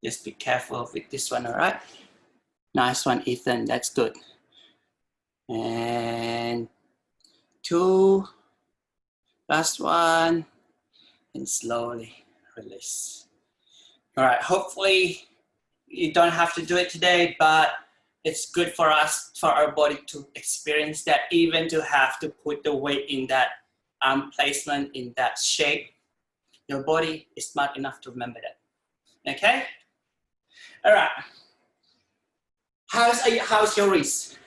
Just be careful with this one, all right? Nice one, Ethan, that's good. And 2, last one, and slowly release. All right, hopefully you don't have to do it today, but it's good for us, for our body to experience that, even to have to put the weight in that arm placement, in that shape. Your body is smart enough to remember that, okay? All right. How's your wrist?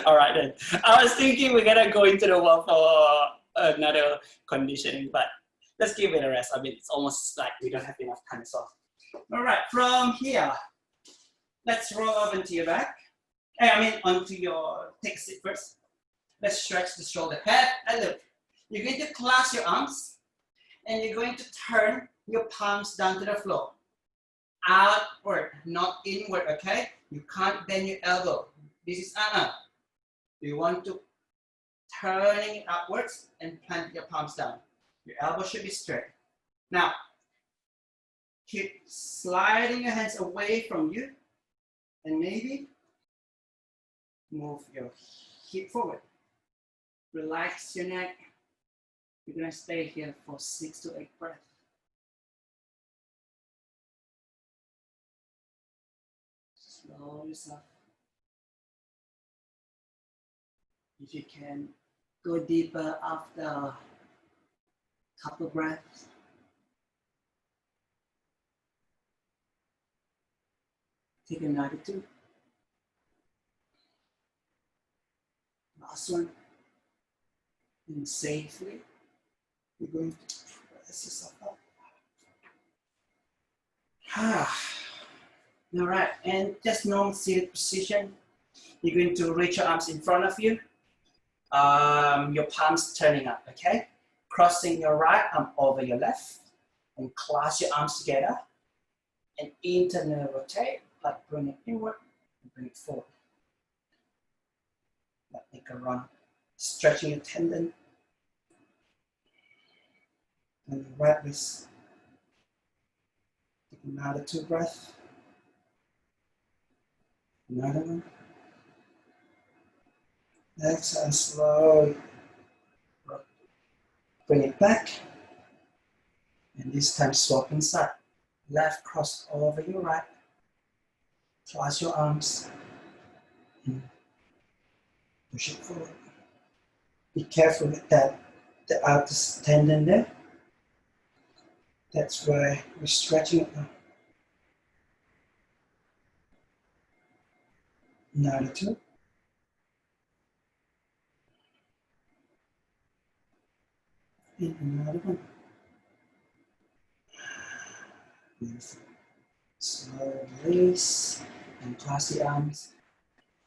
All right then. I was thinking we're gonna go into the wall for another conditioning, but let's give it a rest. I mean, it's almost like we don't have enough time to solve. All right, from here, let's roll over into your back. Onto your, take a seat first. Let's stretch the shoulder head and look. You're going to clasp your arms and you're going to turn your palms down to the floor. Outward, not inward, okay? You can't bend your elbow. This is You want to turn it upwards and plant your palms down. Your elbow should be straight. Now, keep sliding your hands away from you and maybe move your hip forward. Relax your neck. You're gonna stay here for 6 to 8 breaths. Slow yourself. If you can go deeper after a couple breaths. Take another 2. Last one. And safely, you're going to press yourself up. All right, and just normal seated position. You're going to reach your arms in front of you. Your palms turning up, okay? Crossing your right arm over your left and clasp your arms together and internally rotate, but bring it inward and bring it forward. Make a run, stretching your tendon and the right wrist. Take another 2 breaths. Another one. Exhale slowly. Bring it back. And this time swap inside. Left cross over your right. Clasp your arms. And push it forward. Be careful with that, the outer tendon there. That's why we're stretching it now. Another two. And another one. Beautiful. Slow release and cross the arms.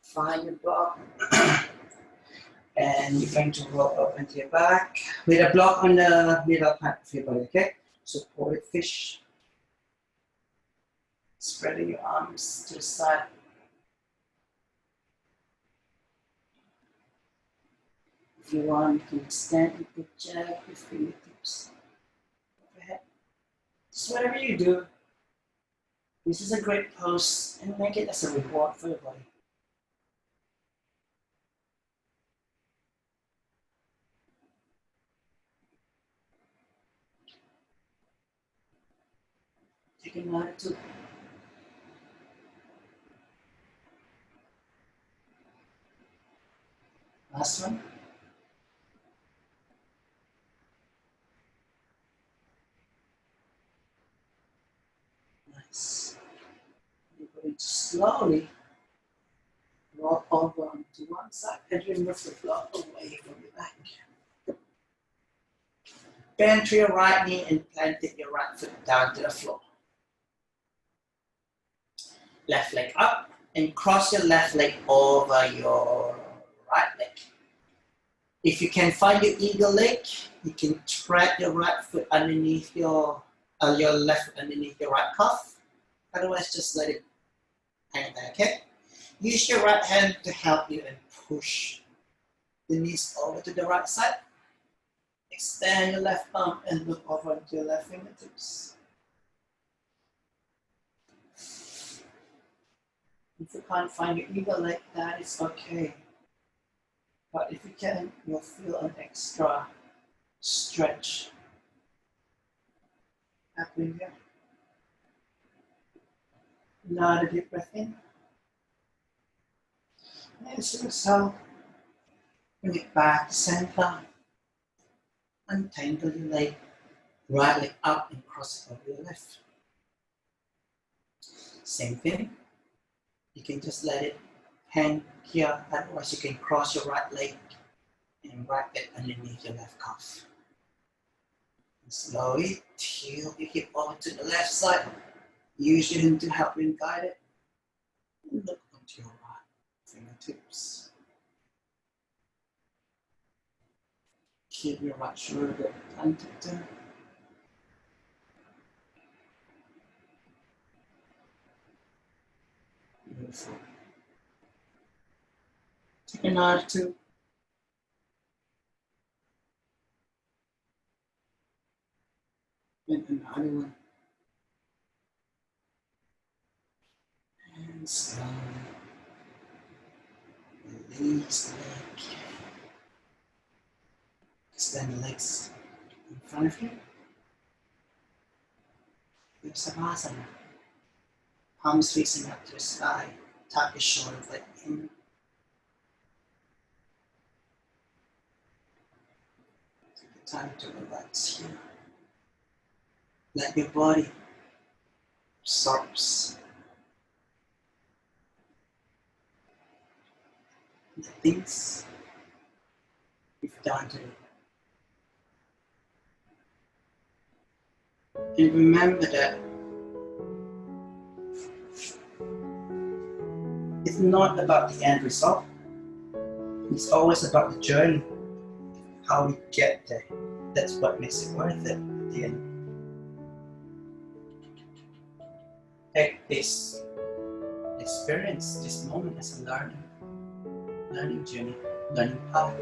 Find your block. And you're going to roll up into your back with a block on the middle part of your body, okay? Supported fish. Spreading your arms to the side. If you want, you can extend and project your fingertips overhead. Just whatever you do, this is a great pose and make it as a reward for your body. Take another two. Last one. Nice. You're going to slowly roll over onto one side and remove the block away from your back. Bend to your right knee and plant your right foot down to the floor. Left leg up and cross your left leg over your right leg. If you can find your eagle leg, you can trap your right foot underneath your left foot underneath your right calf. Otherwise, just let it hang there, okay? Use your right hand to help you and push the knees over to the right side. Extend your left arm and look over into your left fingertips. If you can't find your eagle leg, that is okay. But if you can, you'll feel an extra stretch happening here. Another deep breath in. And as you exhale, bring it back to center. Untangle your leg, right leg up and cross it over your left. Same thing. You can just let it hang here, otherwise you can cross your right leg and wrap it underneath your left calf. And slowly tilt your hip over to the left side. Use your hand to help you guide it. And look onto your right fingertips. Keep your right shoulder planted there. Beautiful. Take another two. And another one. And slowly release the leg. Extend the legs in front of you. Savasana. Palms facing up to the sky. Tuck your shoulders like in. Take the time to relax here. Let your body absorb the things you've done today. And remember that it's not about the end result. It's always about the journey, how we get there. That's what makes it worth it at the end. Take this experience, this moment as a learning journey, learning path.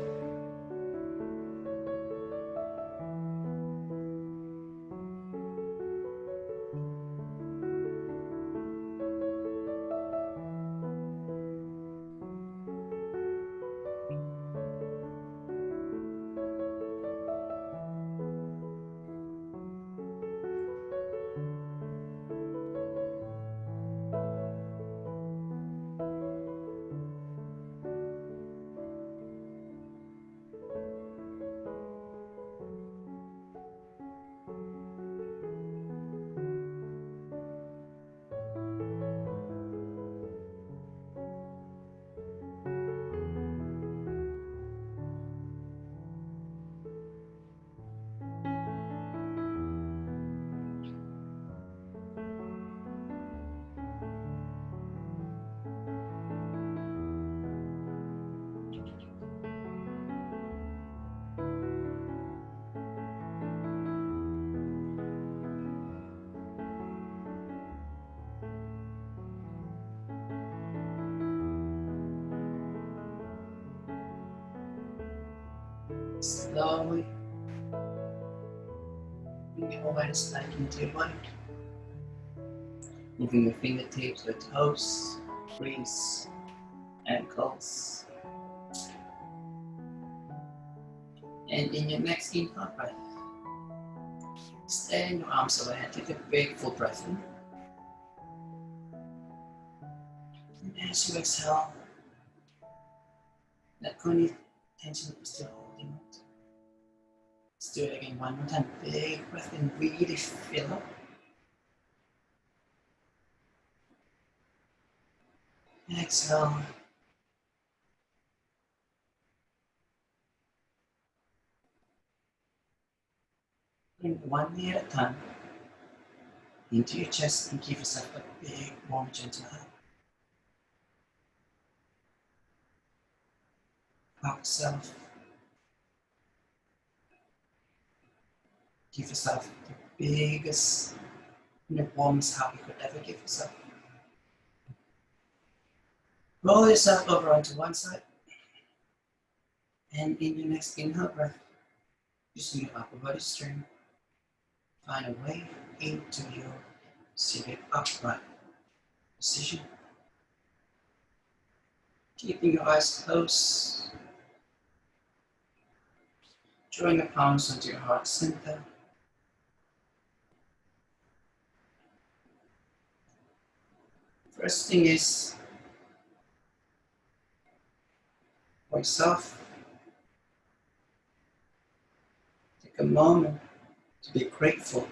Slowly bring your awareness back into your body. Moving your fingertips, your toes, wrists, ankles. And in your next inhale breath, extend your arms overhead. Take a big full breath in. And as you exhale, let go of any tension that you're still holding on to. Let's do it again one more time. Big breath in, really fill up. Exhale. Bring one knee at a time into your chest and give yourself a big, warm, gentle hug. Hug yourself. Give yourself the biggest and the warmest hug you could ever give yourself. Roll yourself over onto one side. And in your next inhale breath, using your upper body strength, find a way into your seated upright position. Keeping your eyes closed, drawing your palms onto your heart center. First thing is, for yourself, take a moment to be grateful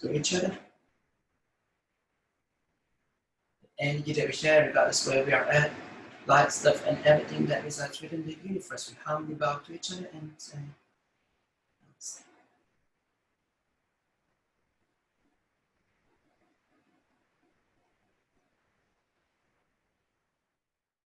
to each other. Energy that we share, regardless where we are at, light stuff and everything that resides within the universe. We humbly bow to each other and say,